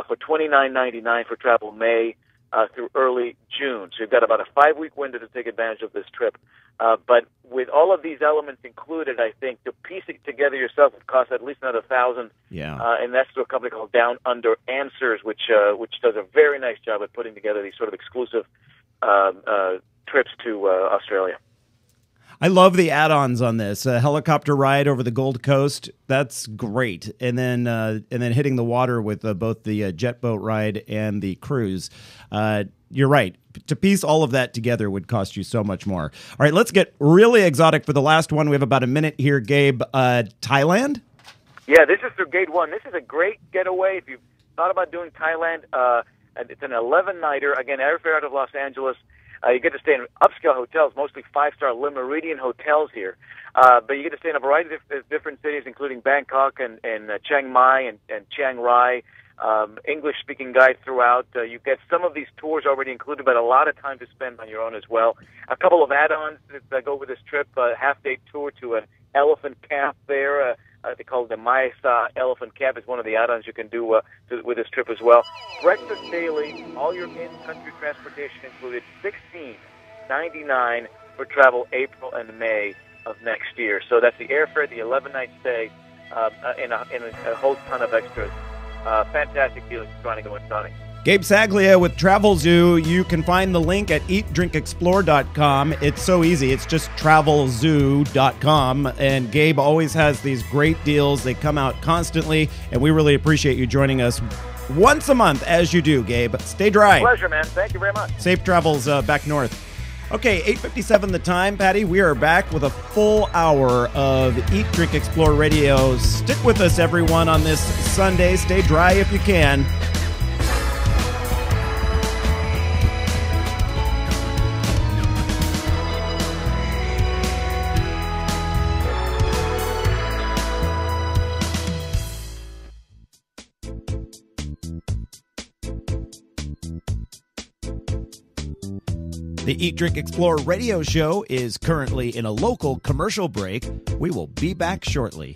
For $29.99 for travel May through early June. So you've got about a 5-week window to take advantage of this trip. But with all of these elements included, I think to piece it together yourself would cost at least another $1,000. Yeah. And that's through a company called Down Under Answers, which does a very nice job at putting together these sort of exclusive trips to Australia. I love the add-ons on this. A helicopter ride over the Gold Coast, that's great. And then hitting the water with both the jet boat ride and the cruise. You're right. To piece all of that together would cost you so much more. All right, let's get really exotic for the last one. We have about a minute here, Gabe. Thailand? Yeah, this is through Gate 1. This is a great getaway. If you've thought about doing Thailand, it's an 11-nighter. Again, airfare out of Los Angeles. You get to stay in upscale hotels, mostly 5-star Le Méridien hotels here. But you get to stay in a variety of different cities, including Bangkok and Chiang Mai and Chiang Rai. English-speaking guide throughout. You get some of these tours already included, but a lot of time to spend on your own as well. A couple of add-ons that go with this trip, a half-day tour to an elephant camp there. They call it the Maesa Elephant Camp. Is one of the add-ons you can do with this trip as well. Breakfast daily, all your in-country transportation included, $16.99 for travel April and May of next year. So that's the airfare, the 11-night stay, and a whole ton of extras. Fantastic deal if you're trying to go exotic. Gabe Saglie with Travelzoo. You can find the link at eatdrinkexplore.com. It's so easy. It's just travelzoo.com. And Gabe always has these great deals. They come out constantly, and we really appreciate you joining us once a month, as you do, Gabe. Stay dry. Pleasure, man. Thank you very much. Safe travels back north. Okay, 8:57 the time, Patty. We are back with a full hour of Eat, Drink, Explore Radio. Stick with us, everyone, on this Sunday. Stay dry if you can. The Eat, Drink, Explore radio show is currently in a local commercial break. We will be back shortly.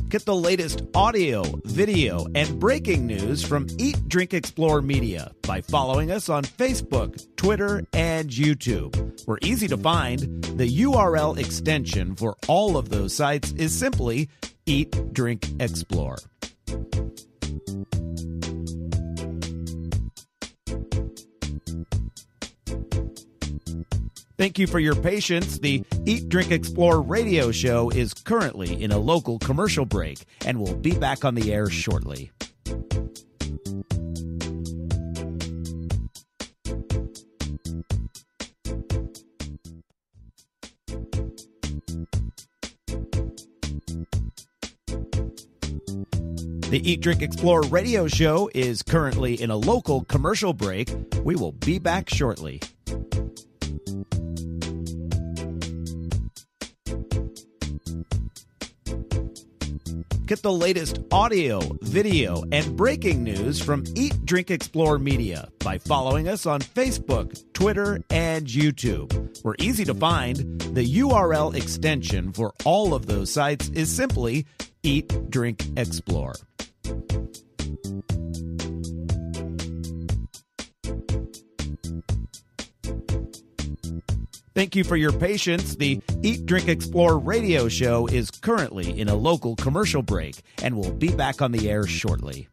Get the latest audio, video, and breaking news from Eat, Drink, Explore Media by following us on Facebook, Twitter, and YouTube. We're easy to find. The URL extension for all of those sites is simply Eat, Drink, Explore. Thank you for your patience. The Eat, Drink, Explore radio show is currently in a local commercial break and will be back on the air shortly. The Eat, Drink, Explore radio show is currently in a local commercial break. We will be back shortly. Get the latest audio, video, and breaking news from Eat, Drink, Explore Media by following us on Facebook, Twitter, and YouTube. We're easy to find. The URL extension for all of those sites is simply Eat, Drink, Explore. Thank you for your patience. The Eat, Drink, Explore radio show is currently in a local commercial break, and we'll be back on the air shortly.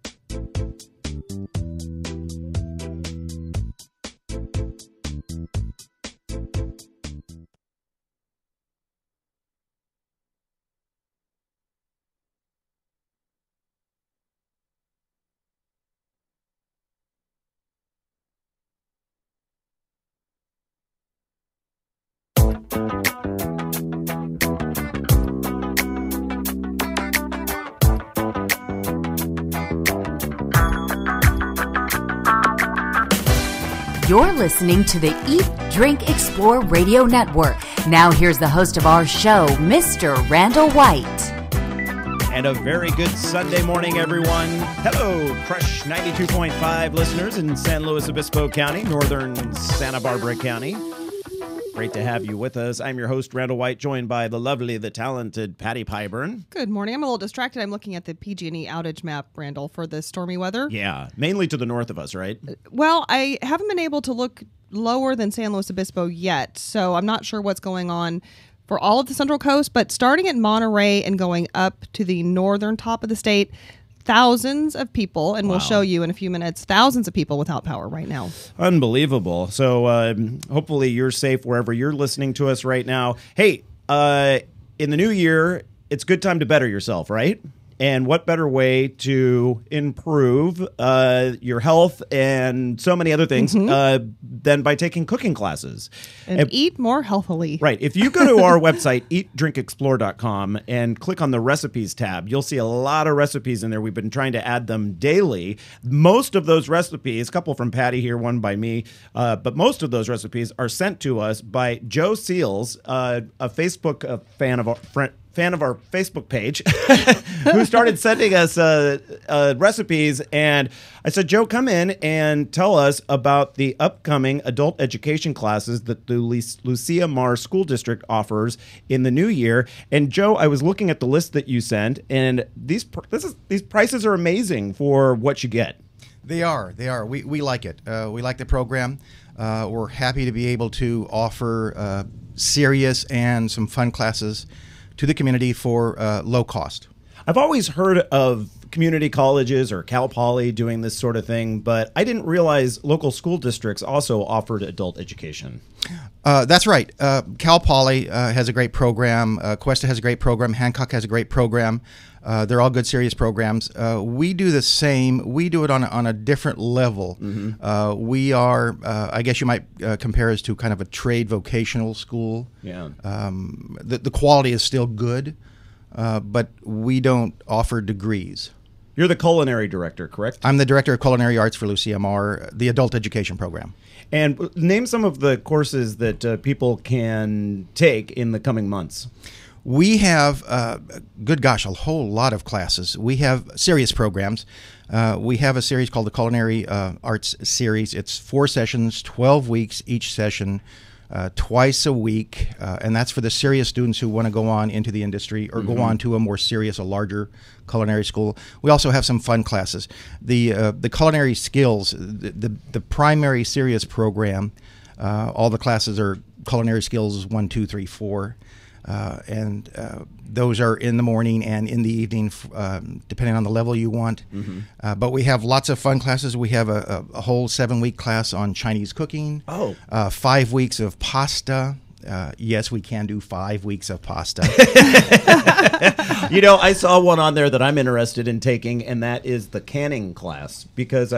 You're listening to the Eat, Drink, Explore Radio Network. Now here's the host of our show, Mr. Randall White. And a very good Sunday morning, everyone. Hello, Crush 92.5 listeners in San Luis Obispo County, northern Santa Barbara County. Great to have you with us. I'm your host, Randall White, joined by the lovely, the talented Patty Pyburn. Good morning. I'm a little distracted. I'm looking at the PG&E outage map, Randall, for the stormy weather. Yeah, mainly to the north of us, right? Well, I haven't been able to look lower than San Luis Obispo yet, so I'm not sure what's going on for all of the Central Coast, but starting at Monterey and going up to the northern top of the state, thousands of people, and we'll show you in a few minutes, thousands of people without power right now. Unbelievable. So hopefully you're safe wherever you're listening to us right now. Hey, in the new year, it's a good time to better yourself, right? And what better way to improve your health and so many other things than by taking cooking classes. And eat more healthily. Right. If you go to our website, eatdrinkexplore.com, and click on the recipes tab, you'll see a lot of recipes in there. We've been trying to add them daily. Most of those recipes, a couple from Patty here, one by me, but most of those recipes are sent to us by Joe Seals, a Facebook fan of our Facebook page, who started sending us recipes. And I said, Joe, come in and tell us about the upcoming adult education classes that the Lucia Mar School District offers in the new year. And Joe, I was looking at the list that you sent, and these prices are amazing for what you get. They are. We like it. We like the program. We're happy to be able to offer serious and some fun classes to the community for low cost. I've always heard of community colleges or Cal Poly doing this sort of thing, but I didn't realize local school districts also offered adult education. That's right. Cal Poly has a great program. Cuesta has a great program. Hancock has a great program. They're all good, serious programs. We do the same. We do it on a different level. We are, I guess you might compare us to kind of a trade vocational school. Yeah. The quality is still good, but we don't offer degrees. You're the culinary director, correct? I'm the director of culinary arts for Lucia Mar, the adult education program. And name some of the courses that people can take in the coming months. We have, good gosh, a whole lot of classes. We have serious programs. We have a series called the Culinary Arts Series. It's 4 sessions, 12 weeks each session, twice a week, and that's for the serious students who want to go on into the industry or go on to a more serious, a larger culinary school. We also have some fun classes. The culinary skills, the primary serious program, all the classes are culinary skills 1, 2, 3, 4. And those are in the morning and in the evening, depending on the level you want. But we have lots of fun classes. We have a whole 7-week class on Chinese cooking. 5 weeks of pasta. Yes, we can do 5 weeks of pasta. You know, I saw one on there that I'm interested in taking, and that is the canning class, because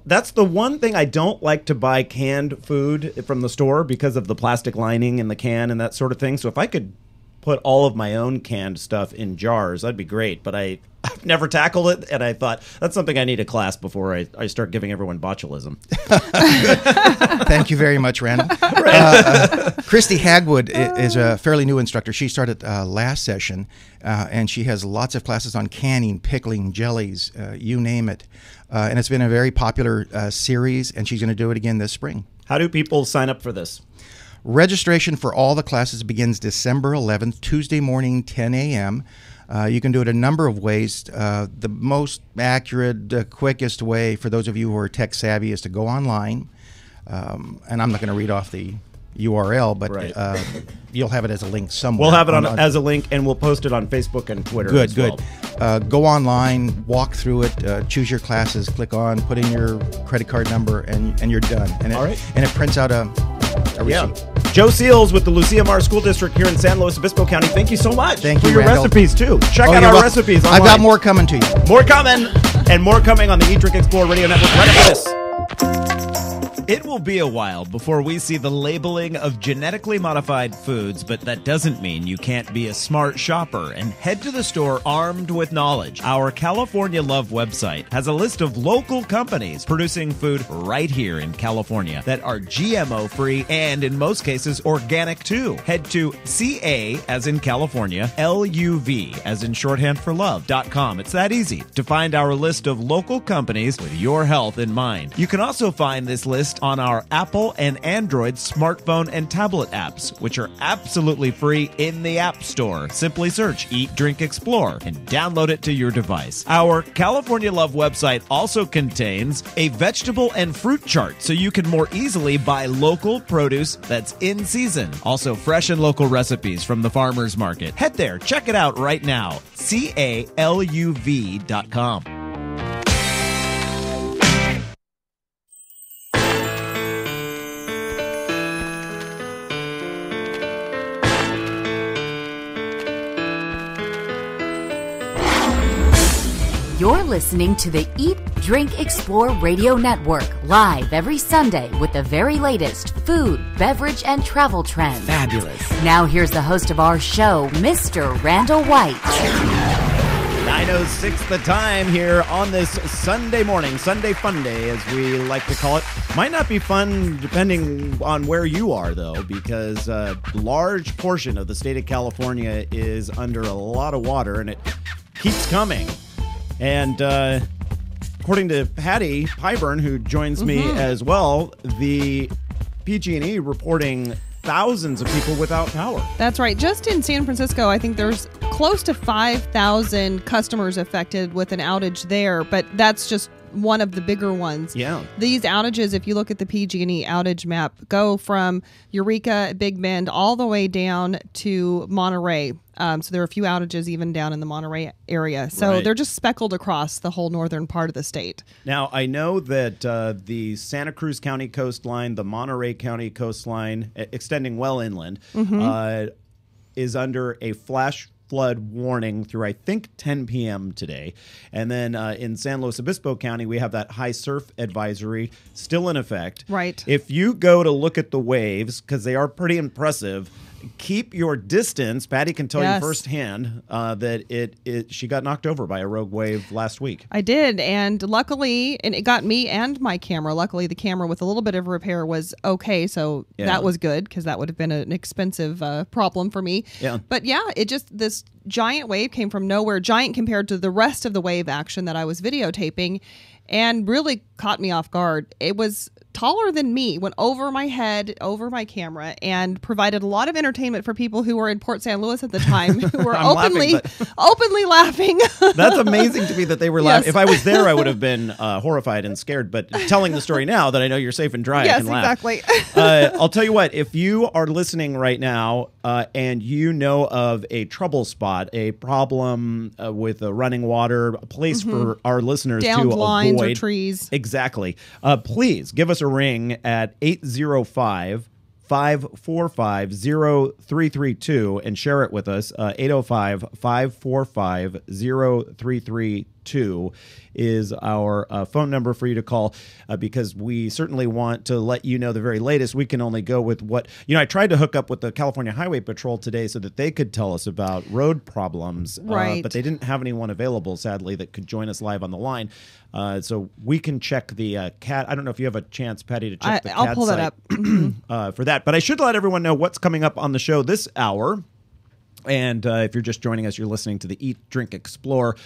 that's the one thing I don't like to buy canned food from the store because of the plastic lining in the can and that sort of thing. So if I could put all of my own canned stuff in jars, that'd be great. But I I've never tackled it, and I thought that's something I need a class before I start giving everyone botulism. Thank you very much, Randall. Christy Hagwood is a fairly new instructor. She started last session, and she has lots of classes on canning, pickling, jellies, you name it. And it's been a very popular series, and she's going to do it again this spring. How do people sign up for this? Registration for all the classes begins December 11th, Tuesday morning, 10 a.m. You can do it a number of ways. The most accurate, quickest way for those of you who are tech savvy is to go online. And I'm not going to read off the URL, but you'll have it as a link somewhere. We'll have it as a link, and we'll post it on Facebook and Twitter. Good, as good. well. Go online, walk through it, choose your classes, click on, put in your credit card number, and you're done. And All right. And it prints out a receipt. Yeah. Joe Seals with the Lucia Mar School District here in San Luis Obispo County. Thank you so much Thank for you, your Randall. recipes, too. Check out you're our welcome. recipes online. I've got more coming to you. More coming, and more coming on the Eat, Drink, Explore Radio Network right after this. It will be a while before we see the labeling of genetically modified foods, but that doesn't mean you can't be a smart shopper and head to the store armed with knowledge. Our California Love website has a list of local companies producing food right here in California that are GMO-free and, in most cases, organic too. Head to CA, as in California, LUV, as in shorthand for love.com. It's that easy to find our list of local companies with your health in mind. You can also find this list on our Apple and Android smartphone and tablet apps, which are absolutely free in the App Store. Simply search Eat, Drink, Explore and download it to your device. Our California Love website also contains a vegetable and fruit chart so you can more easily buy local produce that's in season. Also, fresh and local recipes from the farmers market. Head there, check it out right now. CALUV.com. You're listening to the Eat, Drink, Explore Radio Network, live every Sunday with the very latest food, beverage, and travel trends. Fabulous. Now here's the host of our show, Mr. Randall White. 9:06 the time here on this Sunday morning, Sunday Fun Day, as we like to call it. Might not be fun depending on where you are, though, because a large portion of the state of California is under a lot of water, and it keeps coming. And according to Patty Pyburn, who joins me as well, the PG&E reporting thousands of people without power. That's right. Just in San Francisco, I think there's close to 5,000 customers affected with an outage there, but that's just one of the bigger ones. Yeah. These outages, if you look at the PG&E outage map, go from Eureka, Big Bend, all the way down to Monterey. So there are a few outages even down in the Monterey area. So they're just speckled across the whole northern part of the state. Now, I know that the Santa Cruz County coastline, the Monterey County coastline, extending well inland, is under a flash flood warning through, I think, 10 p.m. today. And then in San Luis Obispo County, we have that high surf advisory still in effect. Right. If you go to look at the waves, because they are pretty impressive, keep your distance. Patty can tell you firsthand that she got knocked over by a rogue wave last week. I did, and luckily, and it got me and my camera. Luckily, the camera with a little bit of repair was okay, so that was good, because that would have been an expensive problem for me. Yeah. But yeah, this giant wave came from nowhere, giant compared to the rest of the wave action that I was videotaping, and really caught me off guard. It was taller than me, went over my head, over my camera, and provided a lot of entertainment for people who were in Port San Luis at the time, who were openly laughing. That's amazing to me that they were laughing. If I was there, I would have been horrified and scared. But telling the story now that I know you're safe and dry, I can laugh. Exactly. I'll tell you what, if you are listening right now and you know of a trouble spot, a problem with running water, a place for our listeners Downed to lines avoid. or trees. Exactly. Please give us a ring at 805-545-0332 and share it with us. 805-545-0332. 602 is our phone number for you to call because we certainly want to let you know the very latest. We can only go with what, I tried to hook up with the California Highway Patrol today so that they could tell us about road problems, right. But they didn't have anyone available, sadly, that could join us live on the line. So we can check the CAT. I don't know if you have a chance, Patty, to check the CAT I'll pull site that up for that. But I should let everyone know what's coming up on the show this hour. And if you're just joining us, you're listening to the Eat, Drink, Explore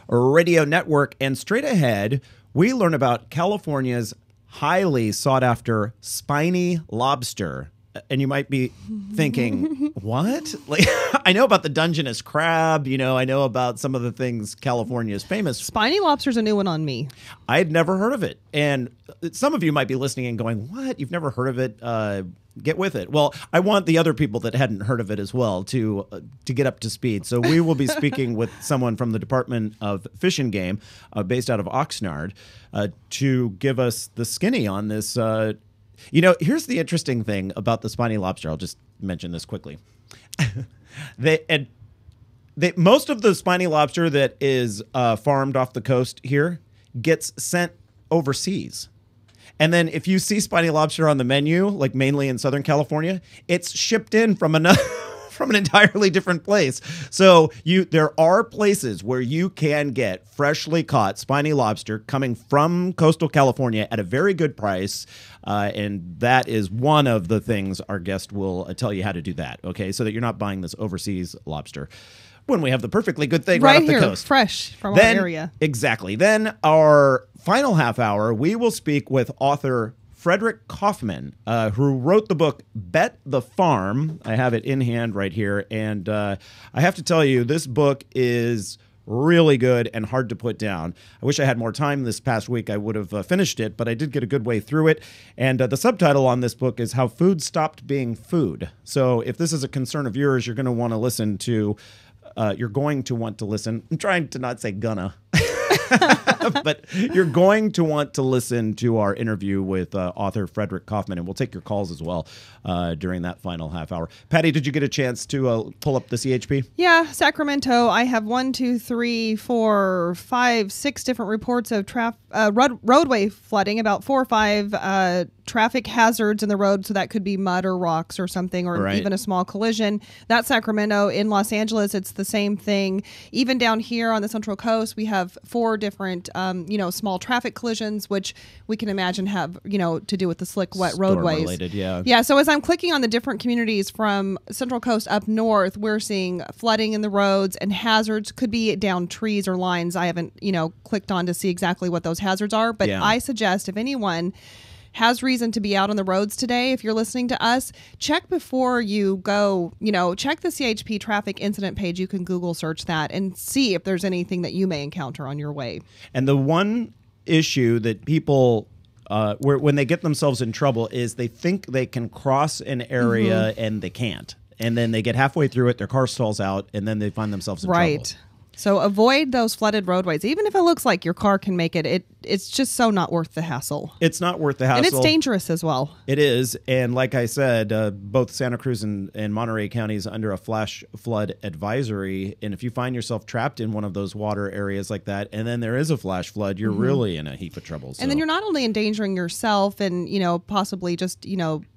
Radio Network. And straight ahead, we learn about California's highly sought-after spiny lobster. And you might be thinking, what? Like, I know about the Dungeness crab. I know about some of the things California is famous for. Spiny lobster's a new one on me. I had never heard of it. And some of you might be listening and going, what? You've never heard of it? Get with it. Well, I want the other people that hadn't heard of it as well to get up to speed. So we will be speaking with someone from the Department of Fish and Game based out of Oxnard to give us the skinny on this. Here's the interesting thing about the spiny lobster. I'll just mention this quickly. Most of the spiny lobster that is farmed off the coast here gets sent overseas. And then if you see spiny lobster on the menu, like mainly in Southern California, it's shipped in from another from an entirely different place. So there are places where you can get freshly caught spiny lobster coming from coastal California at a very good price. And that is one of the things our guest will tell you how to do that. Okay, so that you're not buying this overseas lobster when we have the perfectly good thing right up here, the coast. Fresh from our area. Exactly. Then our final half hour, we will speak with author Frederick Kaufman, who wrote the book Bet the Farm. I have it in hand right here. And I have to tell you, this book is really good and hard to put down. I wish I had more time this past week. I would have finished it, but I did get a good way through it. And the subtitle on this book is How Food Stopped Being Food. So if this is a concern of yours, you're going to want to listen to I'm trying to not say gonna. But you're going to want to listen to our interview with author Frederick Kaufman, and we'll take your calls as well during that final half hour. Patty, did you get a chance to pull up the CHP? Yeah, Sacramento. I have 1, 2, 3, 4, 5, 6 different reports of roadway flooding, about 4 or 5 traffic hazards in the road, so that could be mud or rocks or something, or even a small collision. That's Sacramento. In Los Angeles, it's the same thing. Even down here on the Central Coast, we have 4 different, small traffic collisions, which we can imagine have, to do with the slick, wet roadways. Storm-related, yeah. Yeah, so as I'm clicking on the different communities from Central Coast up north, we're seeing flooding in the roads and hazards. Could be down trees or lines. I haven't, clicked on to see exactly what those hazards are, but I suggest if anyone has reason to be out on the roads today, if you're listening to us, check before you go, check the CHP traffic incident page. You can Google search that and see if there's anything that you may encounter on your way. And the one issue that people, when they get themselves in trouble, is they think they can cross an area and they can't. And then they get halfway through it, their car stalls out, and then they find themselves in trouble. So avoid those flooded roadways. Even if it looks like your car can make it, it's just so not worth the hassle. It's not worth the hassle. And it's dangerous as well. It is. And like I said, both Santa Cruz and Monterey counties under a flash flood advisory. And if you find yourself trapped in one of those water areas like that, and then there is a flash flood, you're really in a heap of trouble. So. And then you're not only endangering yourself and, possibly just,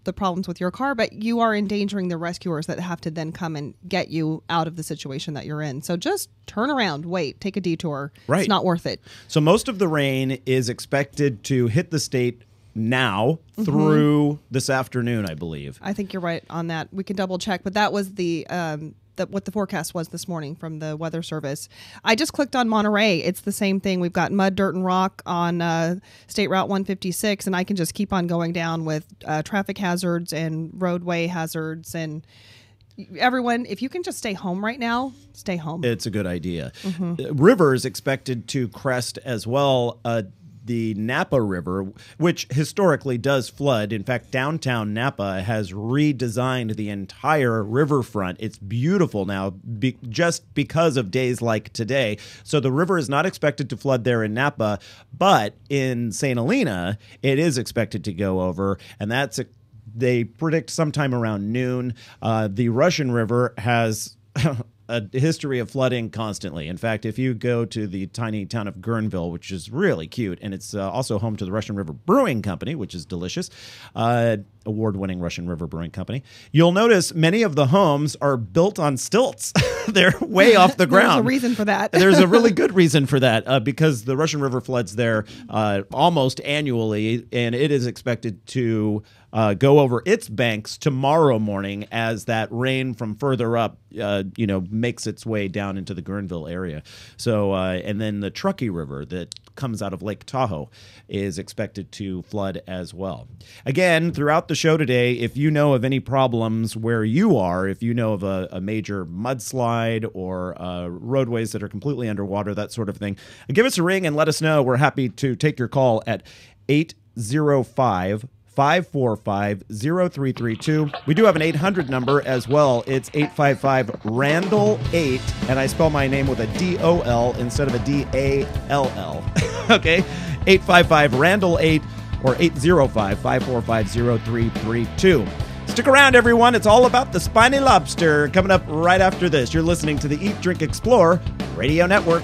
the problems with your car, but you are endangering the rescuers that have to then come and get you out of the situation that you're in. So just turn around, wait, take a detour. Right. It's not worth it. So most of the rain is expected to hit the state now through this afternoon, I believe. I think you're right on that. We can double check, but that was what the forecast was this morning from the Weather Service. I just clicked on Monterey. It's the same thing. We've got mud, dirt, and rock on State Route 156, and I can just keep on going down with traffic hazards and roadway hazards. And everyone, if you can just stay home right now, stay home. It's a good idea. River is expected to crest as well. The Napa River, which historically does flood. In fact, downtown Napa has redesigned the entire riverfront. It's beautiful now just because of days like today. So the river is not expected to flood there in Napa, but in St. Helena, it is expected to go over, and they predict sometime around noon. The Russian River has a history of flooding constantly. In fact, if you go to the tiny town of Guerneville, which is really cute, and it's also home to the Russian River Brewing Company, which is delicious, award-winning Russian River Brewing Company, you'll notice many of the homes are built on stilts. They're way off the ground. There's a reason for that. There's a really good reason for that, because the Russian River floods there almost annually, and it is expected to go over its banks tomorrow morning as that rain from further up, makes its way down into the Guerneville area. So, and then the Truckee River that comes out of Lake Tahoe is expected to flood as well. Again, throughout the show today, if you know of any problems where you are, if you know of a major mudslide or roadways that are completely underwater, that sort of thing, give us a ring and let us know. We're happy to take your call at 805-545-0332. We do have an 800 number as well. It's 855-RANDALL-8, and I spell my name with a D-O-L instead of a D-A-L-L. Okay? 855-RANDALL-8 or 805-545-0332. Stick around, everyone. It's all about the spiny lobster coming up right after this. You're listening to the Eat, Drink, Explore Radio Network.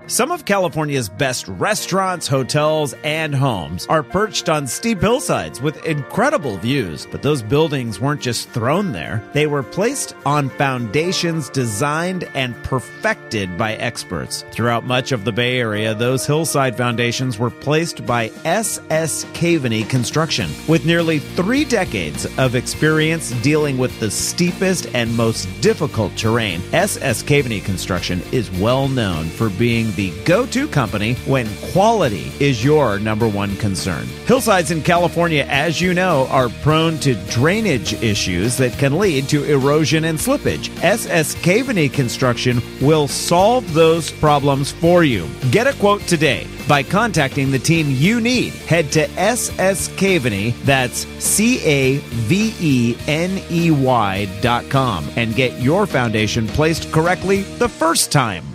Some of California's best restaurants, hotels, and homes are perched on steep hillsides with incredible views. But those buildings weren't just thrown there. They were placed on foundations designed and perfected by experts. Throughout much of the Bay Area, those hillside foundations were placed by S.S. Caveney Construction. With nearly 3 decades of experience dealing with the steepest and most difficult terrain, S.S. Caveney Construction is well known for being the go-to company when quality is your number one concern. Hillsides in California, as you know, are prone to drainage issues that can lead to erosion and slippage. S.S. Caveney Construction will solve those problems for you. Get a quote today by contacting the team you need. Head to S.S. Caveney, that's CAVENEY.com, and get your foundation placed correctly the first time.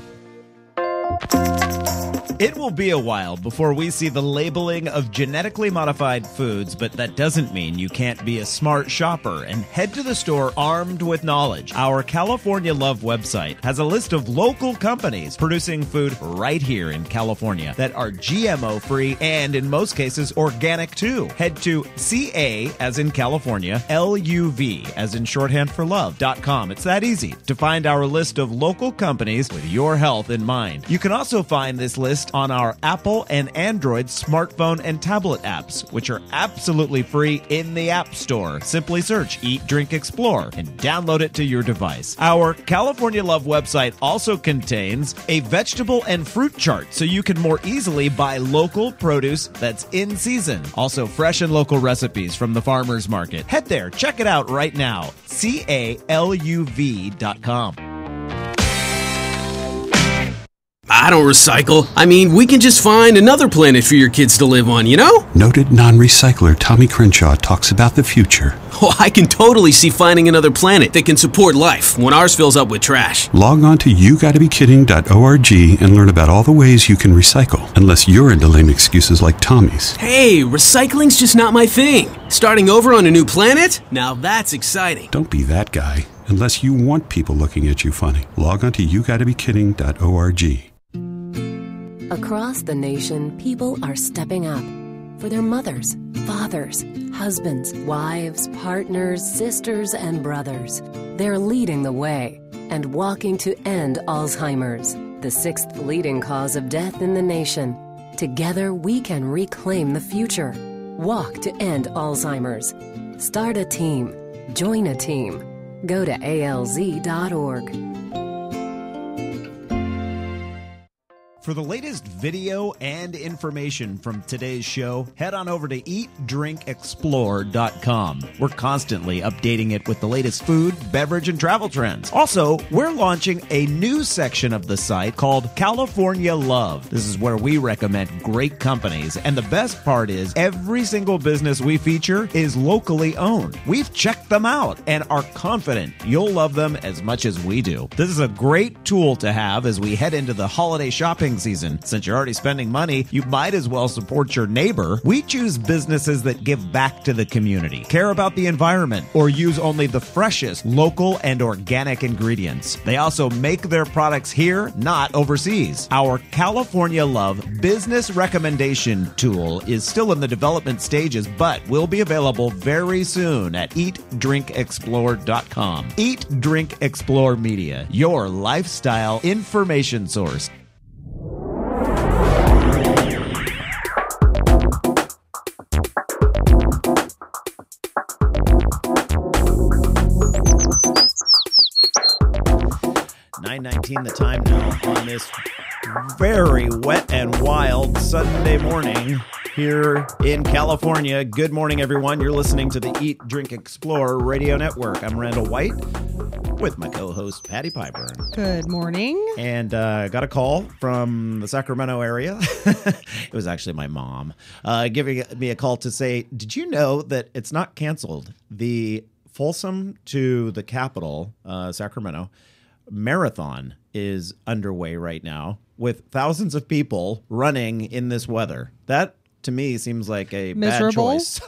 It will be a while before we see the labeling of genetically modified foods, but that doesn't mean you can't be a smart shopper and head to the store armed with knowledge. Our California Love website has a list of local companies producing food right here in California that are GMO-free and, in most cases, organic too. Head to CA, as in California, LUV, as in shorthand for love.com. It's that easy to find our list of local companies with your health in mind. You can also find this list on our Apple and Android smartphone and tablet apps, which are absolutely free in the App Store. Simply search Eat, Drink, Explore and download it to your device. Our California Love website also contains a vegetable and fruit chart so you can more easily buy local produce that's in season. Also, fresh and local recipes from the farmers market. Head there, check it out right now. CALUV.com. I don't recycle. I mean, we can just find another planet for your kids to live on, you know? Noted non-recycler Tommy Crenshaw talks about the future. Oh, I can totally see finding another planet that can support life when ours fills up with trash. Log on to YouGottaBeKidding.org and learn about all the ways you can recycle, unless you're into lame excuses like Tommy's. Hey, recycling's just not my thing. Starting over on a new planet? Now that's exciting. Don't be that guy, unless you want people looking at you funny. Log on to YouGottaBeKidding.org. Across the nation, people are stepping up for their mothers, fathers, husbands, wives, partners, sisters, and brothers. They're leading the way and walking to end Alzheimer's, the 6th leading cause of death in the nation. Together, we can reclaim the future. Walk to end Alzheimer's. Start a team. Join a team. Go to alz.org. For the latest video and information from today's show, head on over to eatdrinkexplore.com. We're constantly updating it with the latest food, beverage, and travel trends. Also, we're launching a new section of the site called California Love. This is where we recommend great companies, and the best part is every single business we feature is locally owned. We've checked them out and are confident you'll love them as much as we do. This is a great tool to have as we head into the holiday shopping giving season. Since you're already spending money, you might as well support your neighbor. We choose businesses that give back to the community, care about the environment, or use only the freshest local and organic ingredients. They also make their products here, not overseas. Our California Love business recommendation tool is still in the development stages, but will be available very soon at eatdrinkexplore.com. Eat Drink Explore Media, your lifestyle information source. .19 the time now on this very wet and wild Sunday morning here in California. Good morning, everyone. You're listening to the Eat, Drink, Explore Radio Network. I'm Randall White with my co-host, Patty Piper. Good morning. And got a call from the Sacramento area. It was actually my mom giving me a call to say, did you know that it's not canceled? The Folsom to the capital, Sacramento, marathon is underway right now with thousands of people running in this weather. That, to me, seems like a miserable bad choice.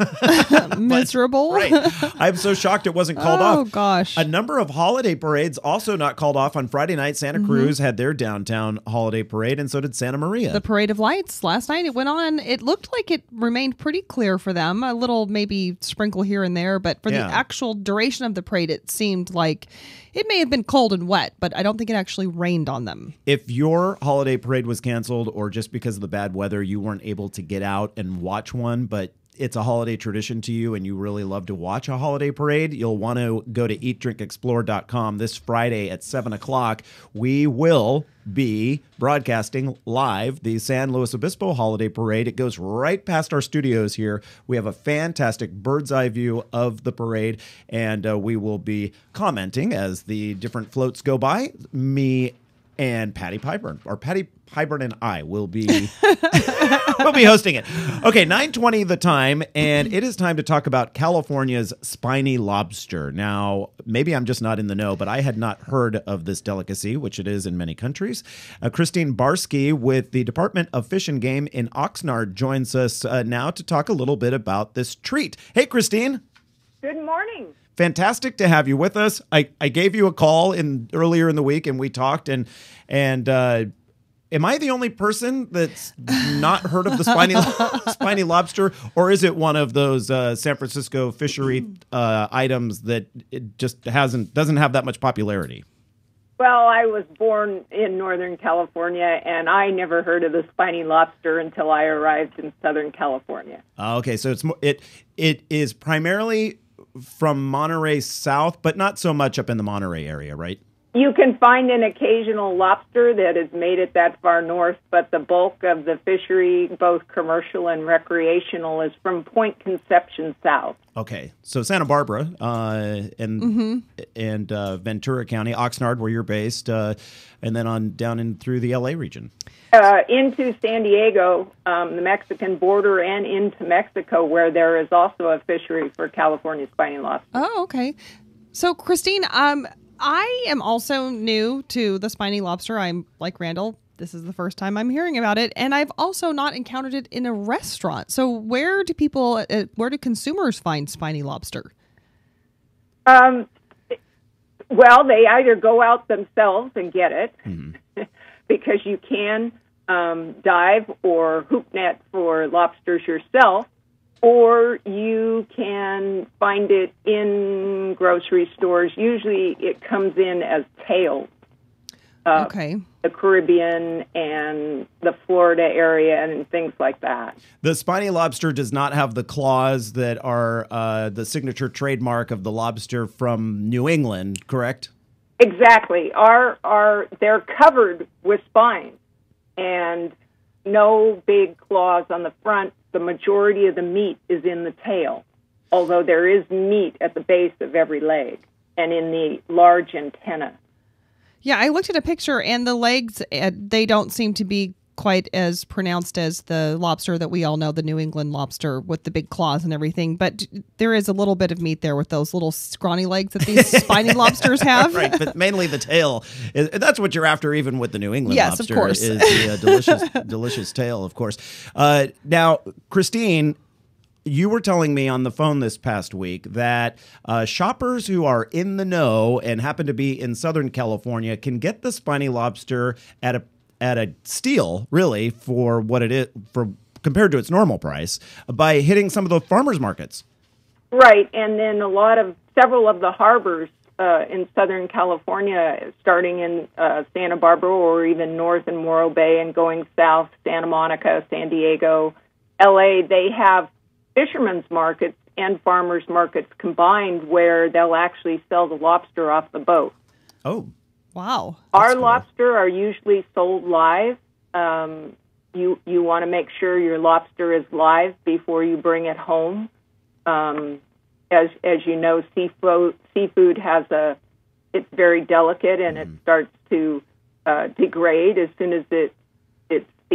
Miserable. Right. I'm so shocked it wasn't called off. Oh, gosh. A number of holiday parades also not called off. On Friday night, Santa Cruz had their downtown holiday parade, and so did Santa Maria. The Parade of Lights last night, it went on. It looked like it remained pretty clear for them. A little maybe sprinkle here and there, but for the actual duration of the parade, it seemed like it may have been cold and wet, but I don't think it actually rained on them. If your holiday parade was canceled or just because of the bad weather, you weren't able to get out and watch one, but it's a holiday tradition to you and you really love to watch a holiday parade, you'll want to go to eatdrinkexplore.com this Friday at 7 o'clock. We will be broadcasting live the San Luis Obispo Holiday Parade. It goes right past our studios here. We have a fantastic bird's eye view of the parade, and we will be commenting as the different floats go by. Me and Patty Piper, or Patty Piper and I will be we'll be hosting it. Okay, 9:20 the time, and it is time to talk about California's spiny lobster. Now, maybe I'm just not in the know, but I had not heard of this delicacy, which it is in many countries. Christine Barsky with the Department of Fish and Game in Oxnard joins us now to talk a little bit about this treat. Hey, Christine. Good morning. Fantastic to have you with us. I gave you a call earlier in the week, and we talked, and am I the only person that's not heard of the spiny lobster, or is it one of those San Francisco fishery items that it just doesn't have that much popularity? Well, I was born in Northern California, and I never heard of the spiny lobster until I arrived in Southern California. Okay, so it is primarily from Monterey south, but not so much up in the Monterey area, right? You can find an occasional lobster that has made it that far north, but the bulk of the fishery, both commercial and recreational, is from Point Conception south. Okay, so Santa Barbara and Ventura County, Oxnard, where you're based, and then on down in through the LA region. Into San Diego, the Mexican border, and into Mexico, where there is also a fishery for California spiny lobster. Oh, okay. So, Christine, I am also new to the spiny lobster. I'm like Randall. This is the first time I'm hearing about it, and I've also not encountered it in a restaurant. So where do consumers find spiny lobster? Well, they either go out themselves and get it, because you can dive or hoop net for lobsters yourself, or you can find it in grocery stores. Usually it comes in as tails. Okay. The Caribbean and the Florida area and things like that. The spiny lobster does not have the claws that are the signature trademark of the lobster from New England, correct? Exactly. They're covered with spines and no big claws on the front. The majority of the meat is in the tail, although there is meat at the base of every leg and in the large antenna. Yeah, I looked at a picture, and the legs, they don't seem to be quite as pronounced as the lobster that we all know, the New England lobster with the big claws and everything. But there is a little bit of meat there with those little scrawny legs that these spiny lobsters have. Right, but mainly the tail. That's what you're after, even with the New England yes, lobster. Of course. Is the delicious tail, of course. Now, Christine, you were telling me on the phone this past week that shoppers who are in the know and happen to be in Southern California can get the spiny lobster at a steal, really, for what it is, for compared to its normal price, by hitting some of the farmers markets. Right, and then several of the harbors in Southern California, starting in Santa Barbara or even north in Morro Bay and going south, Santa Monica, San Diego, L.A., they have fishermen's markets and farmers markets combined where they'll actually sell the lobster off the boat. Oh, wow. Our lobster are usually sold live. You want to make sure your lobster is live before you bring it home. As you know, seafood has it's very delicate and it starts to degrade as soon as the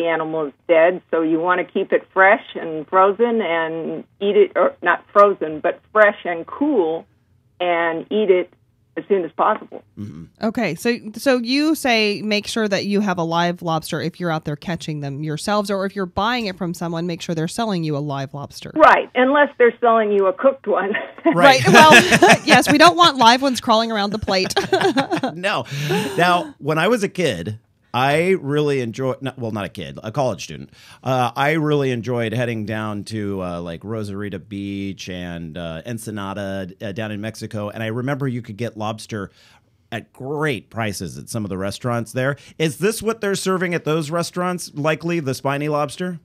animal is dead. So you want to keep it fresh and frozen and eat it, or not frozen, but fresh and cool, and eat it as soon as possible. Mm-hmm. Okay, so you say make sure that you have a live lobster if you're out there catching them yourselves, or if you're buying it from someone, make sure they're selling you a live lobster. Right, unless they're selling you a cooked one. Right. Well, yes, we don't want live ones crawling around the plate. No. Now, when I was a kid, I really enjoyed, not a kid, a college student. I really enjoyed heading down to like Rosarita Beach and Ensenada down in Mexico. And I remember you could get lobster at great prices at some of the restaurants there. Is this what they're serving at those restaurants, likely the spiny lobster?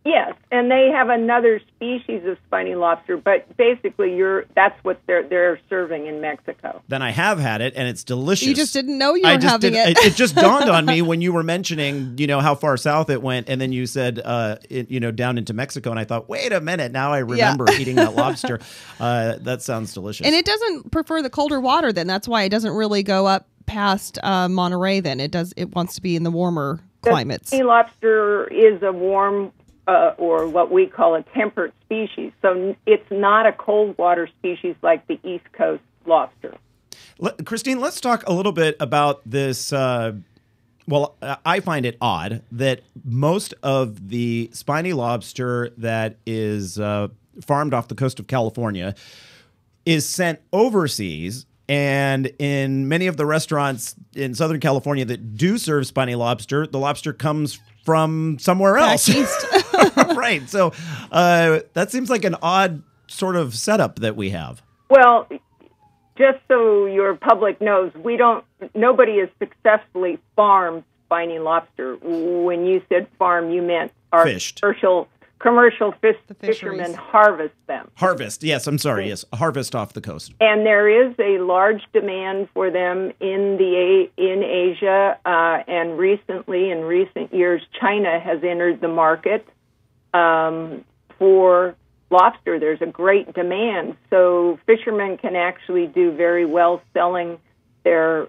Yes, and they have another species of spiny lobster, but basically that's what they're serving in Mexico. Then I have had it, and it's delicious. You just didn't know you were having it. It just dawned on me when you were mentioning, how far south it went, and then you said, down into Mexico, and I thought, wait a minute, now I remember eating that lobster. That sounds delicious. And it doesn't prefer the colder water. Then that's why it doesn't really go up past Monterey. Then it wants to be in the warmer climates. The spiny lobster is a warm. Or what we call a temperate species. So it's not a cold water species like the East Coast lobster. Christine, let's talk a little bit about this. I find it odd that most of the spiny lobster that is farmed off the coast of California is sent overseas. And in many of the restaurants in Southern California that do serve spiny lobster, the lobster comes from somewhere else. Back east. Right. So that seems like an odd sort of setup that we have. Well, just so your public knows, nobody has successfully farmed spiny lobster. When you said farm, you meant our commercial fishermen harvest them. Harvest, yes, I'm sorry, yes, harvest off the coast. And there is a large demand for them in Asia, and recently, in recent years, China has entered the market for lobster. There's a great demand, so fishermen can actually do very well selling their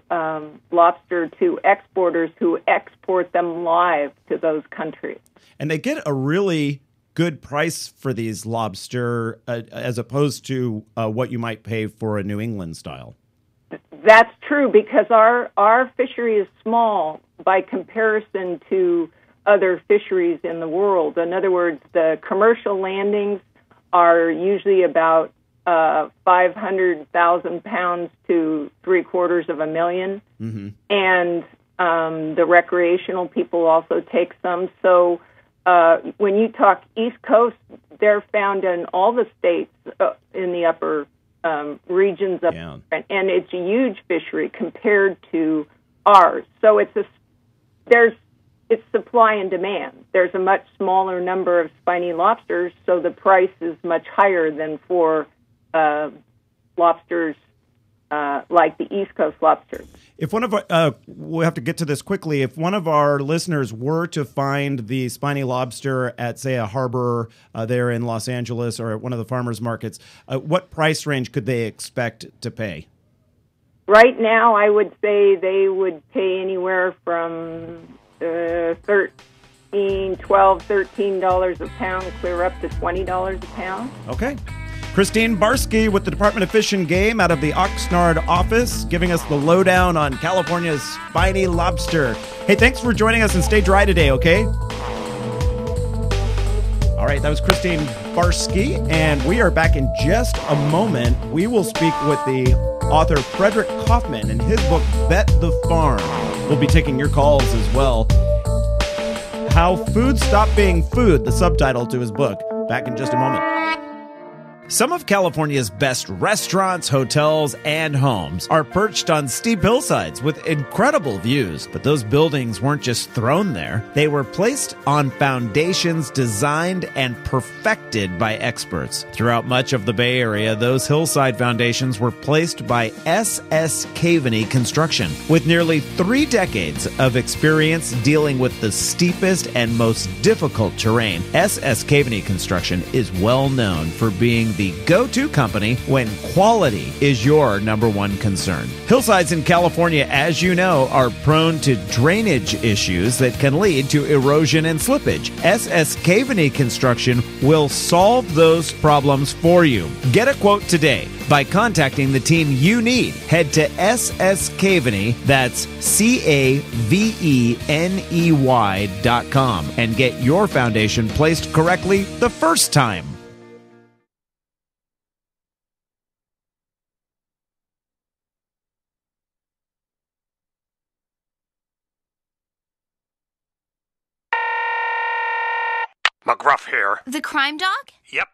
lobster to exporters who export them live to those countries. And they get a really good price for these lobster as opposed to what you might pay for a New England style. That's true, because our fishery is small by comparison to other fisheries in the world. In other words, the commercial landings are usually about 500,000 pounds to 750,000, and the recreational people also take some. So when you talk East Coast, they're found in all the states in the upper regions of, and it's a huge fishery compared to ours. So it's supply and demand. There's a much smaller number of spiny lobsters, so the price is much higher than for lobsters like the East Coast lobsters. If one of our, we'll have to get to this quickly. If one of our listeners were to find the spiny lobster at, say, a harbor there in Los Angeles or at one of the farmers markets, what price range could they expect to pay? Right now, I would say they would pay anywhere from $13 $12, $13 a pound, clear up to $20 a pound. Okay. Christine Barsky with the Department of Fish and Game out of the Oxnard office, giving us the lowdown on California's spiny lobster. Hey, thanks for joining us, and stay dry today, okay? All right, that was Christine Barsky, and we are back in just a moment. We will speak with the author Frederick Kaufman and his book, Bet the Farm. We'll be taking your calls as well. How Food Stopped Being Food, the subtitle to his book. Back in just a moment. Some of California's best restaurants, hotels, and homes are perched on steep hillsides with incredible views. But those buildings weren't just thrown there. They were placed on foundations designed and perfected by experts. Throughout much of the Bay Area, those hillside foundations were placed by S.S. Caveney Construction. With nearly 3 decades of experience dealing with the steepest and most difficult terrain, S.S. Caveney Construction is well known for being the go-to company when quality is your number one concern. Hillsides in California, as you know, are prone to drainage issues that can lead to erosion and slippage. S.S. Caveney Construction will solve those problems for you. Get a quote today by contacting the team you need. Head to S.S. Caveney, that's CAVENEY.com, and get your foundation placed correctly the first time. McGruff here. The crime dog? Yep.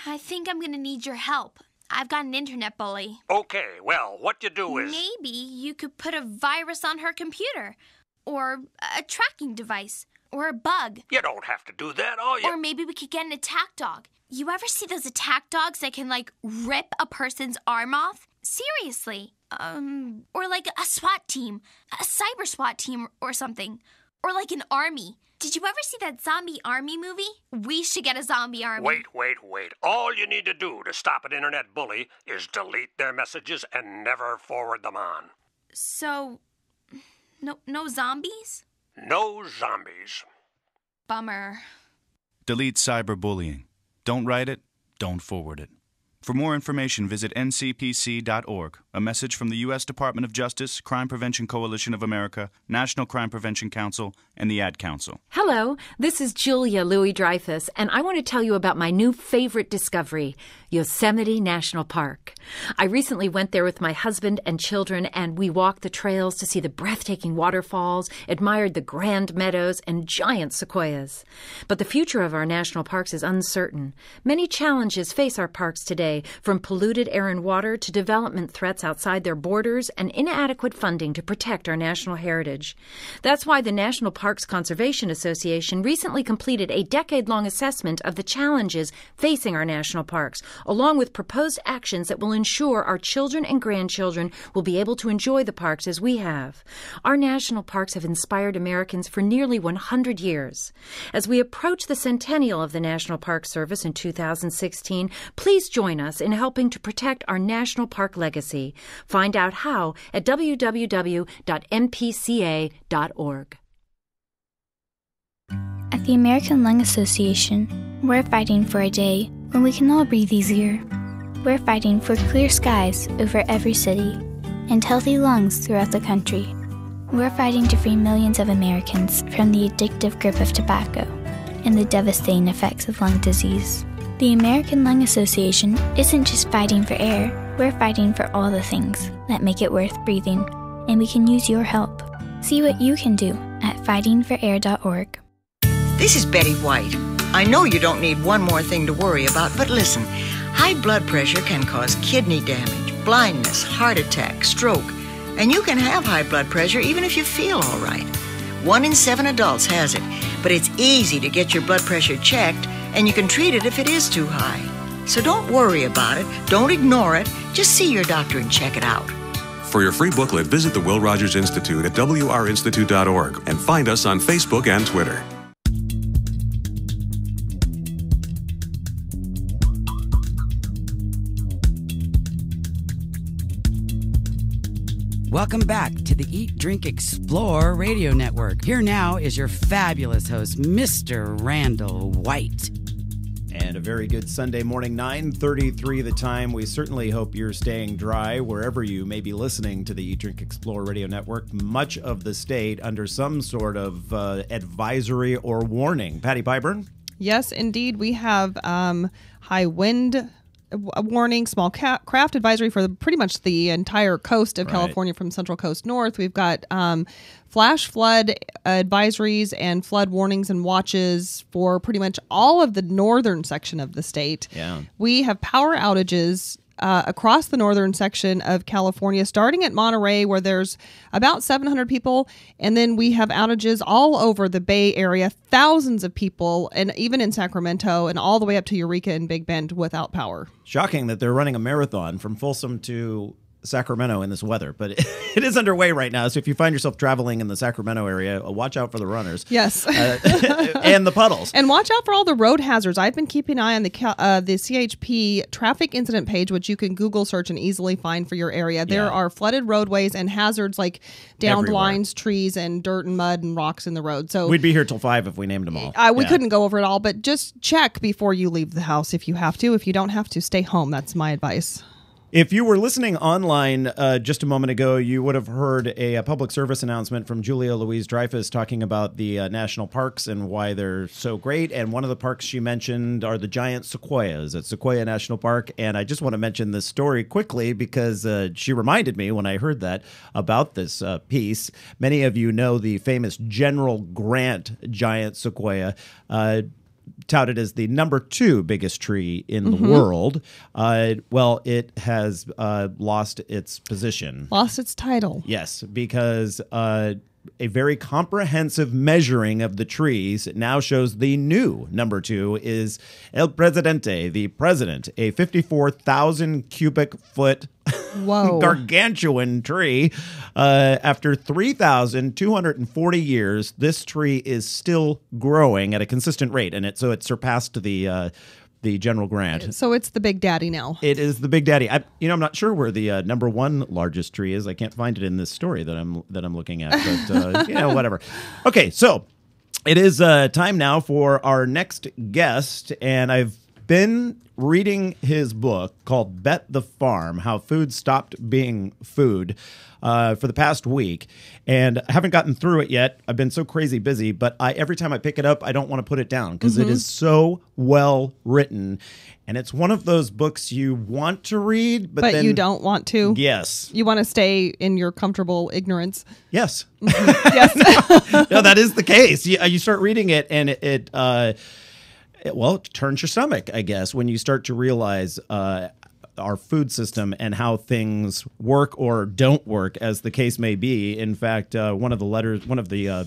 I think I'm gonna need your help. I've got an internet bully. Okay, well, what you do is... Maybe you could put a virus on her computer. Or a tracking device. Or a bug. You don't have to do that, all you... Or maybe we could get an attack dog. You ever see those attack dogs that can, rip a person's arm off? Seriously. Or like a SWAT team. A cyber SWAT team or something. Or like an army. Did you ever see that zombie army movie? We should get a zombie army. Wait. All you need to do to stop an internet bully is delete their messages and never forward them on. So, no zombies? No zombies. Bummer. Delete cyberbullying. Don't write it, don't forward it. For more information, visit ncpc.org. A message from the U.S. Department of Justice, Crime Prevention Coalition of America, National Crime Prevention Council, and the Ad Council. Hello, this is Julia Louis-Dreyfus, and I want to tell you about my new favorite discovery, Yosemite National Park. I recently went there with my husband and children, and we walked the trails to see the breathtaking waterfalls, admired the grand meadows, and giant sequoias. But the future of our national parks is uncertain. Many challenges face our parks today, from polluted air and water to development threats outside their borders and inadequate funding to protect our national heritage. That's why the National Parks Conservation Association recently completed a decade-long assessment of the challenges facing our national parks, along with proposed actions that will ensure our children and grandchildren will be able to enjoy the parks as we have. Our national parks have inspired Americans for nearly 100 years. As we approach the centennial of the National Park Service in 2016, please join us in helping to protect our national park legacy. Find out how at www.mpca.org. At the American Lung Association, we're fighting for a day when we can all breathe easier. We're fighting for clear skies over every city and healthy lungs throughout the country. We're fighting to free millions of Americans from the addictive grip of tobacco and the devastating effects of lung disease. The American Lung Association isn't just fighting for air, we're fighting for all the things that make it worth breathing, and we can use your help. See what you can do at fightingforair.org. This is Betty White. I know you don't need one more thing to worry about, but listen, high blood pressure can cause kidney damage, blindness, heart attack, stroke, and you can have high blood pressure even if you feel all right. 1 in 7 adults has it, but it's easy to get your blood pressure checked, and you can treat it if it is too high. So don't worry about it, don't ignore it, just see your doctor and check it out. For your free booklet, visit the Will Rogers Institute at wrinstitute.org and find us on Facebook and Twitter. Welcome back to the Eat, Drink, Explore Radio Network. Here now is your fabulous host, Mr. Randall White. And a very good Sunday morning, 9:33 the time. We certainly hope you're staying dry wherever you may be listening to the Eat, Drink, Explore Radio Network. Much of the state under some sort of advisory or warning. Patty Pyburn? Yes, indeed. We have high wind warning, small craft advisory for pretty much the entire coast of California from Central Coast north. We've got flash flood advisories and flood warnings and watches for pretty much all of the northern section of the state. Yeah. We have power outages across the northern section of California, starting at Monterey, where there's about 700 people. And then we have outages all over the Bay Area, thousands of people, and even in Sacramento and all the way up to Eureka and Big Bend without power. Shocking that they're running a marathon from Folsom to Sacramento in this weather, but it is underway right now. So if you find yourself traveling in the Sacramento area, watch out for the runners. Yes. And the puddles. And watch out for all the road hazards. I've been keeping an eye on the CHP traffic incident page, which you can Google search and easily find for your area. There are flooded roadways and hazards like downed lines, trees, and dirt and mud and rocks in the road. So we'd be here till 5 if we named them all. We couldn't go over it all, but just check before you leave the house if you have to. If you don't have to, stay home. That's my advice. If you were listening online just a moment ago, you would have heard a public service announcement from Julia Louise-Dreyfus talking about the national parks and why they're so great. And one of the parks she mentioned are the giant sequoias at Sequoia National Park. And I just want to mention this story quickly because she reminded me when I heard that about this piece. Many of you know the famous General Grant giant sequoia, touted as the number 2 biggest tree in the world. Well, it has lost its position. Lost its title. Yes, because a very comprehensive measuring of the trees now shows the new number 2 is El Presidente, the president, a 54,000 cubic foot gargantuan tree. After 3,240 years, this tree is still growing at a consistent rate, and it surpassed the General Grant. So it's the Big Daddy now. It is the Big Daddy. I'm not sure where the number 1 largest tree is. I can't find it in this story that I'm looking at. But whatever. Okay, so it is time now for our next guest, and I've been reading his book called Bet the Farm, How Food Stopped Being Food, for the past week. And I haven't gotten through it yet. I've been so crazy busy, but every time I pick it up, I don't want to put it down because it is so well written. And it's one of those books you want to read, but then you don't want to. Yes. You want to stay in your comfortable ignorance. Yes. Yes. No, that is the case. You start reading it and it turns your stomach, I guess, when you start to realize our food system and how things work or don't work, as the case may be. In fact, one of the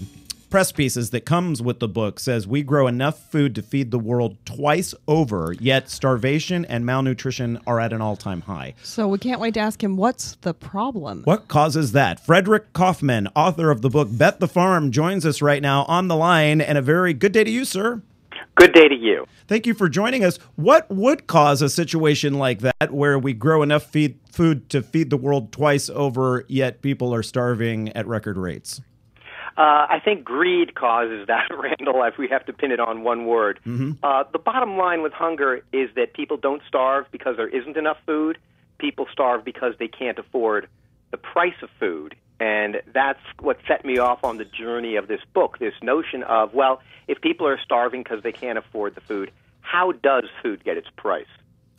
press pieces that comes with the book says, we grow enough food to feed the world twice over, yet starvation and malnutrition are at an all-time high. So we can't wait to ask him, what's the problem? What causes that? Frederick Kaufman, author of the book Bet the Farm, joins us right now on the line, and a very good day to you, sir. Good day to you. Thank you for joining us. What would cause a situation like that where we grow enough food to feed the world twice over, yet people are starving at record rates? I think greed causes that, Randall, if we have to pin it on one word. The bottom line with hunger is that people don't starve because there isn't enough food. People starve because they can't afford the price of food. And that's what set me off on the journey of this book, this notion of, well, if people are starving because they can't afford the food, how does food get its price?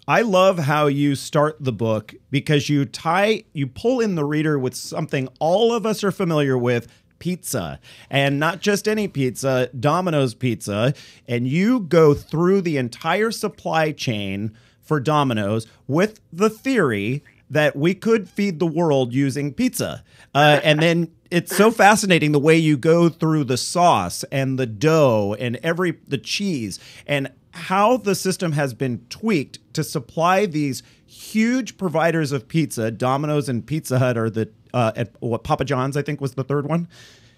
I love how you start the book because you pull in the reader with something all of us are familiar with, pizza. And not just any pizza, Domino's pizza. And you go through the entire supply chain for Domino's with the theory that we could feed the world using pizza. And then it's so fascinating the way you go through the sauce and the dough and the cheese and how the system has been tweaked to supply these huge providers of pizza. Domino's and Pizza Hut are the Papa John's, I think, was the third one.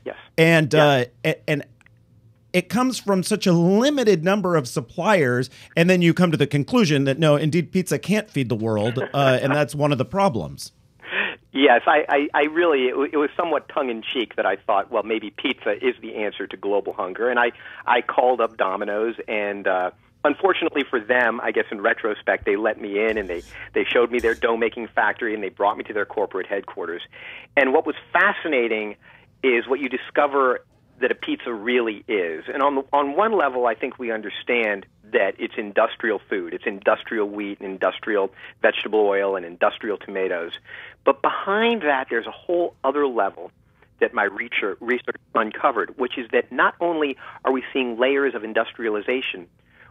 Yes. And it comes from such a limited number of suppliers, and then you come to the conclusion that no, indeed, pizza can't feed the world, and that's one of the problems. Yes, I really, it was somewhat tongue-in-cheek that I thought, well, maybe pizza is the answer to global hunger. And I called up Domino's, and unfortunately for them, I guess in retrospect, they let me in, and they showed me their dough-making factory, and they brought me to their corporate headquarters. And what was fascinating is what you discover that a pizza really is. And on one level, I think we understand that it's industrial food. It's industrial wheat and industrial vegetable oil and industrial tomatoes. But behind that, there's a whole other level that my research uncovered, which is that not only are we seeing layers of industrialization,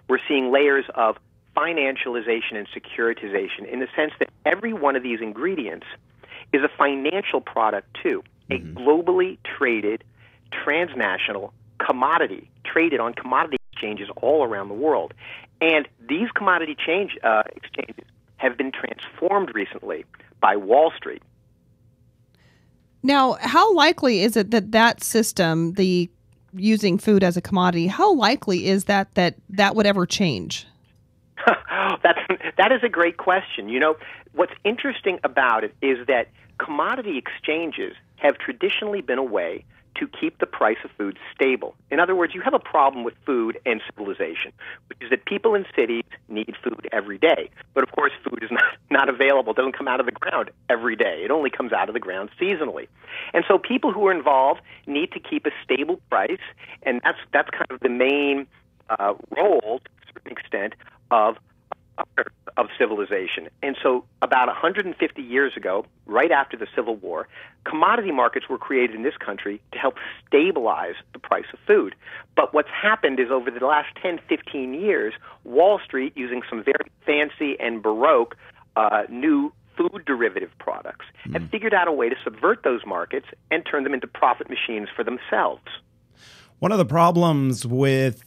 we're seeing layers of financialization and securitization in the sense that every one of these ingredients is a financial product too, a globally traded transnational commodity traded on commodity exchanges all around the world. And these commodity exchanges have been transformed recently by Wall Street. Now, how likely is it that system, the using food as a commodity, how likely is that would ever change? That is a great question. You know, what's interesting about it is that commodity exchanges have traditionally been a way to keep the price of food stable. In other words, you have a problem with food and civilization, which is that people in cities need food every day. But of course, food is not available. It doesn't come out of the ground every day. It only comes out of the ground seasonally. And so people who are involved need to keep a stable price, and that's kind of the main role, to a certain extent, of civilization. And so about 150 years ago, right after the Civil War, commodity markets were created in this country to help stabilize the price of food. But what's happened is over the last 10, 15 years, Wall Street, using some very fancy and Baroque new food derivative products, have figured out a way to subvert those markets and turn them into profit machines for themselves. One of the problems with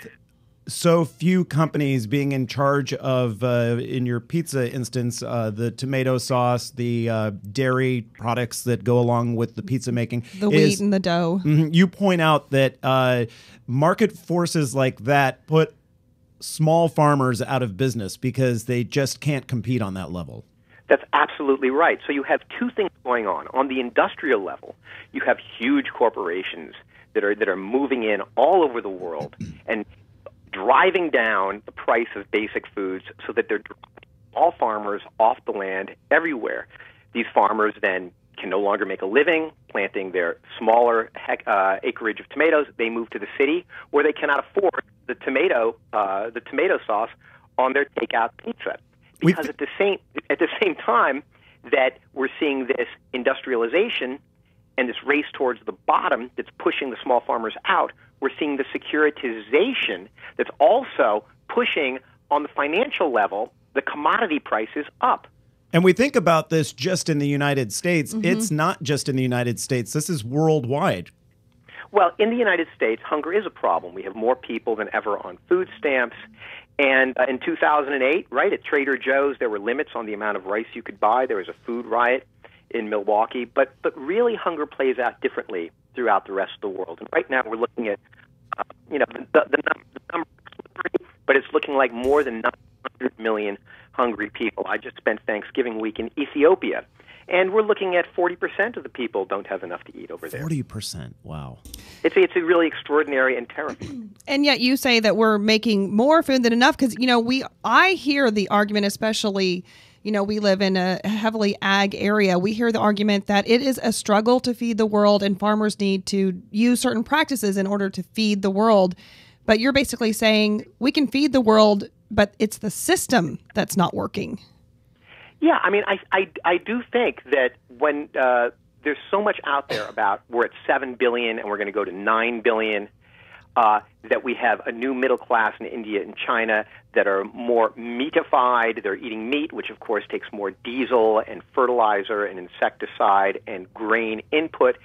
so few companies being in charge of, in your pizza instance, the tomato sauce, the dairy products that go along with the pizza making. The wheat and the dough. You point out that market forces like that put small farmers out of business because they just can't compete on that level. That's absolutely right. So you have two things going on. On the industrial level, you have huge corporations that are moving in all over the world and driving down the price of basic foods so that they're driving all farmers off the land everywhere. These farmers then can no longer make a living planting their smaller acreage of tomatoes. They move to the city where they cannot afford the tomato sauce on their takeout pizza. Because at the same time that we're seeing this industrialization and this race towards the bottom that's pushing the small farmers out, we're seeing the securitization that's also pushing, on the financial level, the commodity prices up. And we think about this just in the United States. It's not just in the United States. This is worldwide. Well, in the United States, hunger is a problem. We have more people than ever on food stamps. And in 2008, right, at Trader Joe's, there were limits on the amount of rice you could buy. There was a food riot in Milwaukee. But really, hunger plays out differently throughout the rest of the world. And right now, we're looking at, the number, but it's looking like more than 900 million hungry people. I just spent Thanksgiving week in Ethiopia, and we're looking at 40% of the people don't have enough to eat over there. 40%, wow. It's really extraordinary and terrifying. And yet you say that we're making more food than enough because, I hear the argument, especially, we live in a heavily ag area. We hear the argument that it is a struggle to feed the world and farmers need to use certain practices in order to feed the world. But you're basically saying we can feed the world, but it's the system that's not working. Yeah, I mean, I do think that when there's so much out there about we're at 7 billion and we're going to go to 9 billion, that we have a new middle class in India and China that are more meatified. They're eating meat, which of course takes more diesel and fertilizer and insecticide and grain input.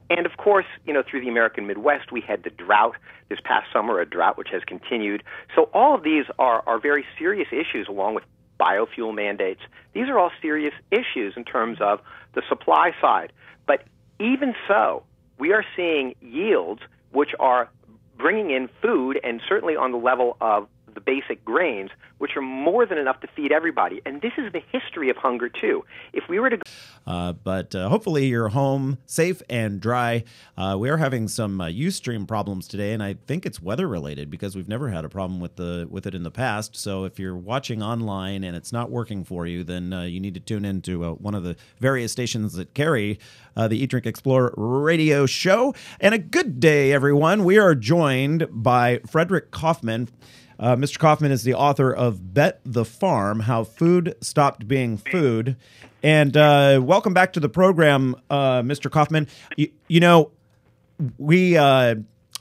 And of course, through the American Midwest, we had the drought this past summer, a drought which has continued. So all of these are very serious issues, along with biofuel mandates. These are all serious issues in terms of the supply side. But even so, we are seeing yields which are bringing in food, and certainly on the level of the basic grains, which are more than enough to feed everybody. And this is the history of hunger, too. If we were to But hopefully you're home safe and dry. We are having some Ustream problems today, and I think it's weather related because we've never had a problem with it in the past. So if you're watching online and it's not working for you, then you need to tune into one of the various stations that carry the Eat, Drink, Explore radio show. And a good day, everyone. We are joined by Frederick Kaufman. Mr. Kaufman is the author of Bet the Farm, How Food Stopped Being Food. And welcome back to the program, Mr. Kaufman. You know, we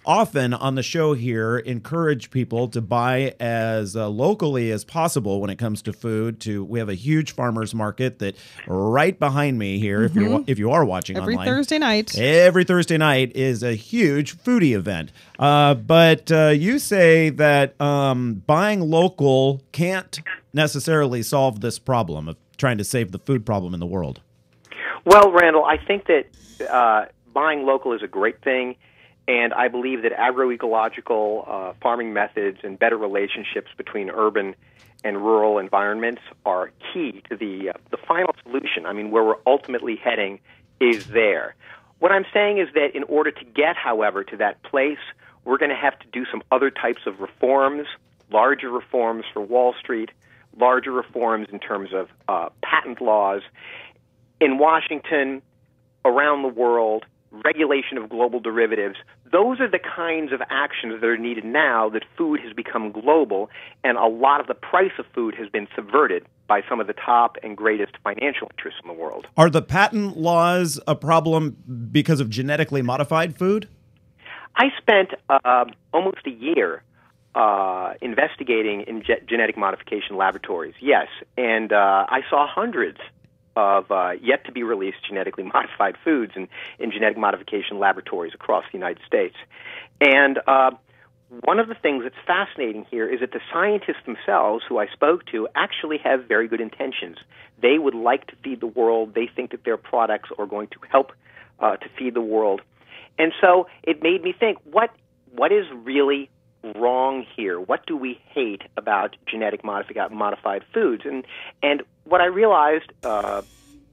often on the show here encourage people to buy as locally as possible when it comes to food. We have a huge farmers market that right behind me here, if you are watching every online. Every Thursday night is a huge foodie event. But you say that buying local can't necessarily solve this problem of trying to save the food problem in the world. Well, Randall, I think that buying local is a great thing, and I believe that agroecological farming methods and better relationships between urban and rural environments are key to the final solution. I mean, where we're ultimately heading is there. What I'm saying is that in order to get, however, to that place, we're going to have to do some other types of reforms, larger reforms for Wall Street, larger reforms in terms of patent laws. In Washington, around the world, regulation of global derivatives. Those are the kinds of actions that are needed now that food has become global, and a lot of the price of food has been subverted by some of the top and greatest financial interests in the world. Are the patent laws a problem because of genetically modified food? I spent almost a year investigating in genetic modification laboratories, yes, and I saw hundreds of yet-to-be-released genetically modified foods in genetic modification laboratories across the United States. And one of the things that's fascinating here is that the scientists themselves, who I spoke to, actually have very good intentions. They would like to feed the world. They think that their products are going to help to feed the world. And so it made me think, what is really wrong here? What do we hate about genetic modified foods? And what I realized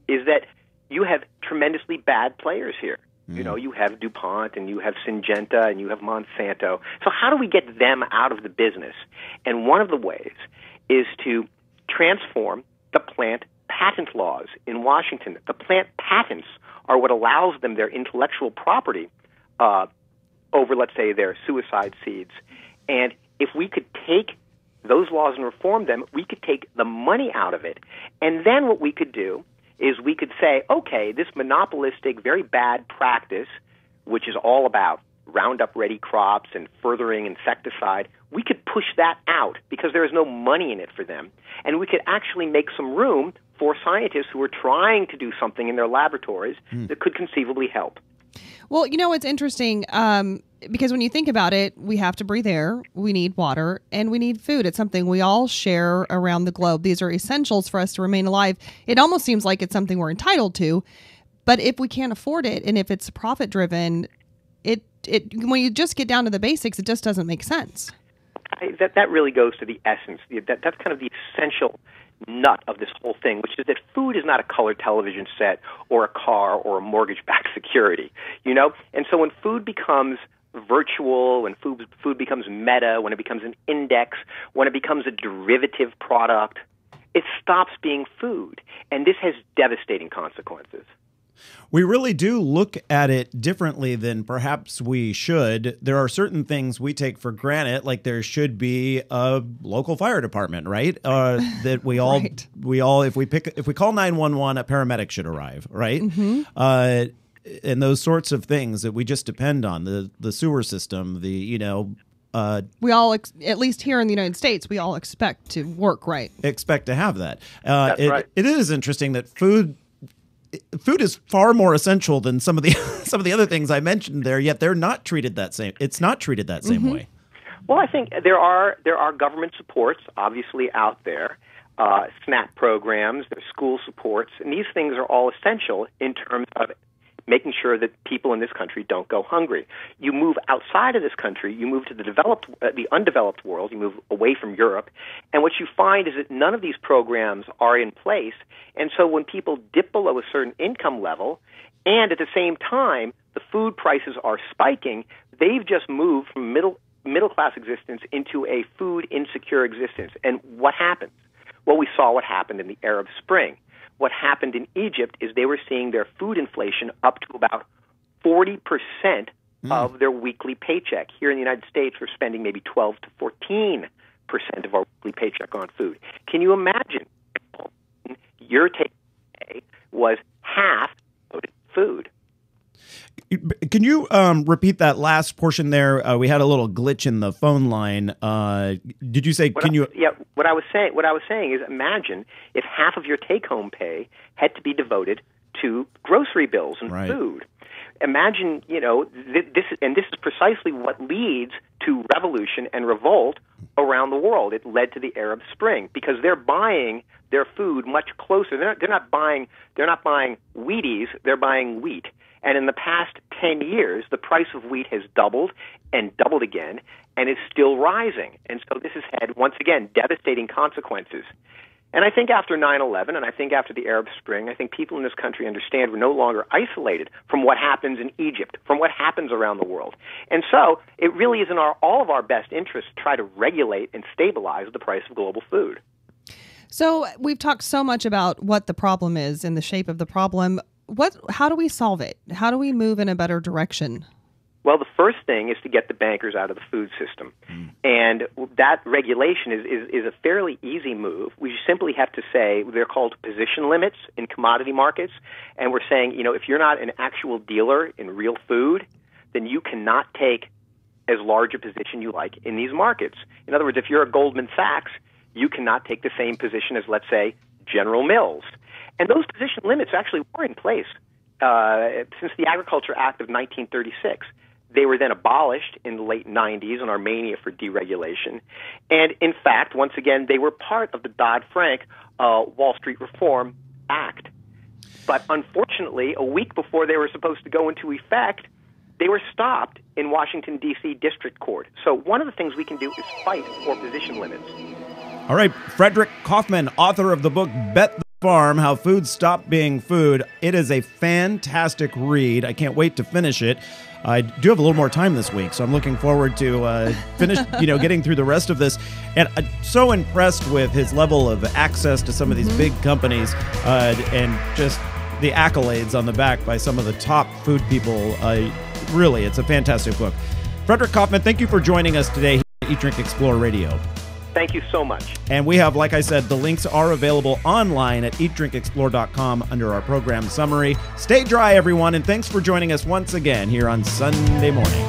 is that you have tremendously bad players here. You know, you have DuPont and you have Syngenta and you have Monsanto. So how do we get them out of the business? And one of the ways is to transform the plant patent laws in Washington. The plant patents are what allows them their intellectual property over, let's say, their suicide seeds. And if we could take those laws and reform them, we could take the money out of it. And then what we could do is we could say, okay, this monopolistic, very bad practice, which is all about Roundup-ready crops and furthering insecticide, we could push that out because there is no money in it for them. And we could actually make some room for scientists who are trying to do something in their laboratories that could conceivably help. Well, you know, it's interesting because when you think about it, we have to breathe air, we need water, and we need food. It's something we all share around the globe. These are essentials for us to remain alive. It almost seems like it's something we're entitled to, but if we can't afford it and if it's profit-driven, it when you just get down to the basics, it just doesn't make sense. That really goes to the essence. That's kind of the essential nut of this whole thing, which is that food is not a colored television set or a car or a mortgage-backed security, you know? And so when food becomes virtual, when food becomes meta, when it becomes an index, when it becomes a derivative product, it stops being food. And this has devastating consequences. We really do look at it differently than perhaps we should. There are certain things we take for granted, like there should be a local fire department, right? That we all, if we call 911, a paramedic should arrive, right? And those sorts of things that we just depend on, the sewer system, we all, at least here in the United States, we all expect to work right. Expect to have that. That's right. It is interesting that food is far more essential than some of the other things I mentioned there, yet they're not treated that same. It's not treated that same way. Well, I think there are government supports obviously out there, SNAP programs, there's school supports, and these things are all essential in terms of making sure that people in this country don't go hungry. You move outside of this country, you move to the undeveloped world, you move away from Europe, and what you find is that none of these programs are in place, and so when people dip below a certain income level, and at the same time the food prices are spiking, they've just moved from middle-class existence into a food insecure existence. And what happens? Well, we saw what happened in the Arab Spring. What happened in Egypt is they were seeing their food inflation up to about 40% of their weekly paycheck. Here in the United States, we're spending maybe 12 to 14% of our weekly paycheck on food. Can you imagine your take was half of food? Can you repeat that last portion there? We had a little glitch in the phone line. Did you say? Yeah. What I was saying is, imagine if half of your take-home pay had to be devoted to grocery bills and food. Imagine, this is precisely what leads to revolution and revolt around the world. It led to the Arab Spring because they're buying their food much closer. They're not buying Wheaties. They're buying wheat. And in the past 10 years, the price of wheat has doubled and doubled again, and is still rising. And so this has had, once again, devastating consequences. And I think after 9/11, and I think after the Arab Spring, I think people in this country understand we're no longer isolated from what happens in Egypt, from what happens around the world. And so it really is in all of our best interests to try to regulate and stabilize the price of global food. So we've talked so much about what the problem is and the shape of the problem. How do we solve it? How do we move in a better direction? Well, the first thing is to get the bankers out of the food system. And that regulation is a fairly easy move. We simply have to say, they're called position limits in commodity markets. And we're saying, if you're not an actual dealer in real food, then you cannot take as large a position you like in these markets. In other words, if you're a Goldman Sachs, you cannot take the same position as, let's say, General Mills. And those position limits actually were in place since the Agriculture Act of 1936. They were then abolished in the late 90s in our mania for deregulation. And in fact, once again, they were part of the Dodd-Frank Wall Street Reform Act. But unfortunately, a week before they were supposed to go into effect, they were stopped in Washington, D.C. District Court. So one of the things we can do is fight for position limits. All right, Frederick Kaufman, author of the book Bet the Farm, How Food Stopped Being Food. It is a fantastic read. I can't wait to finish it. I do have a little more time this week, so I'm looking forward to getting through the rest of this. And I'm so impressed with his level of access to some of these big companies and just the accolades on the back by some of the top food people. Really, it's a fantastic book. Frederick Kaufman, thank you for joining us today here at Eat, Drink, Explore Radio. Thank you so much. And we have, like I said, the links are available online at eatdrinkexplore.com under our program summary. Stay dry, everyone, and thanks for joining us once again here on Sunday morning.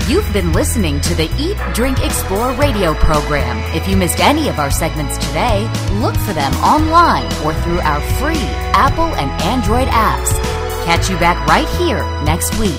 You've been listening to the Eat, Drink, Explore radio program. If you missed any of our segments today, look for them online or through our free Apple and Android apps. Catch you back right here next week.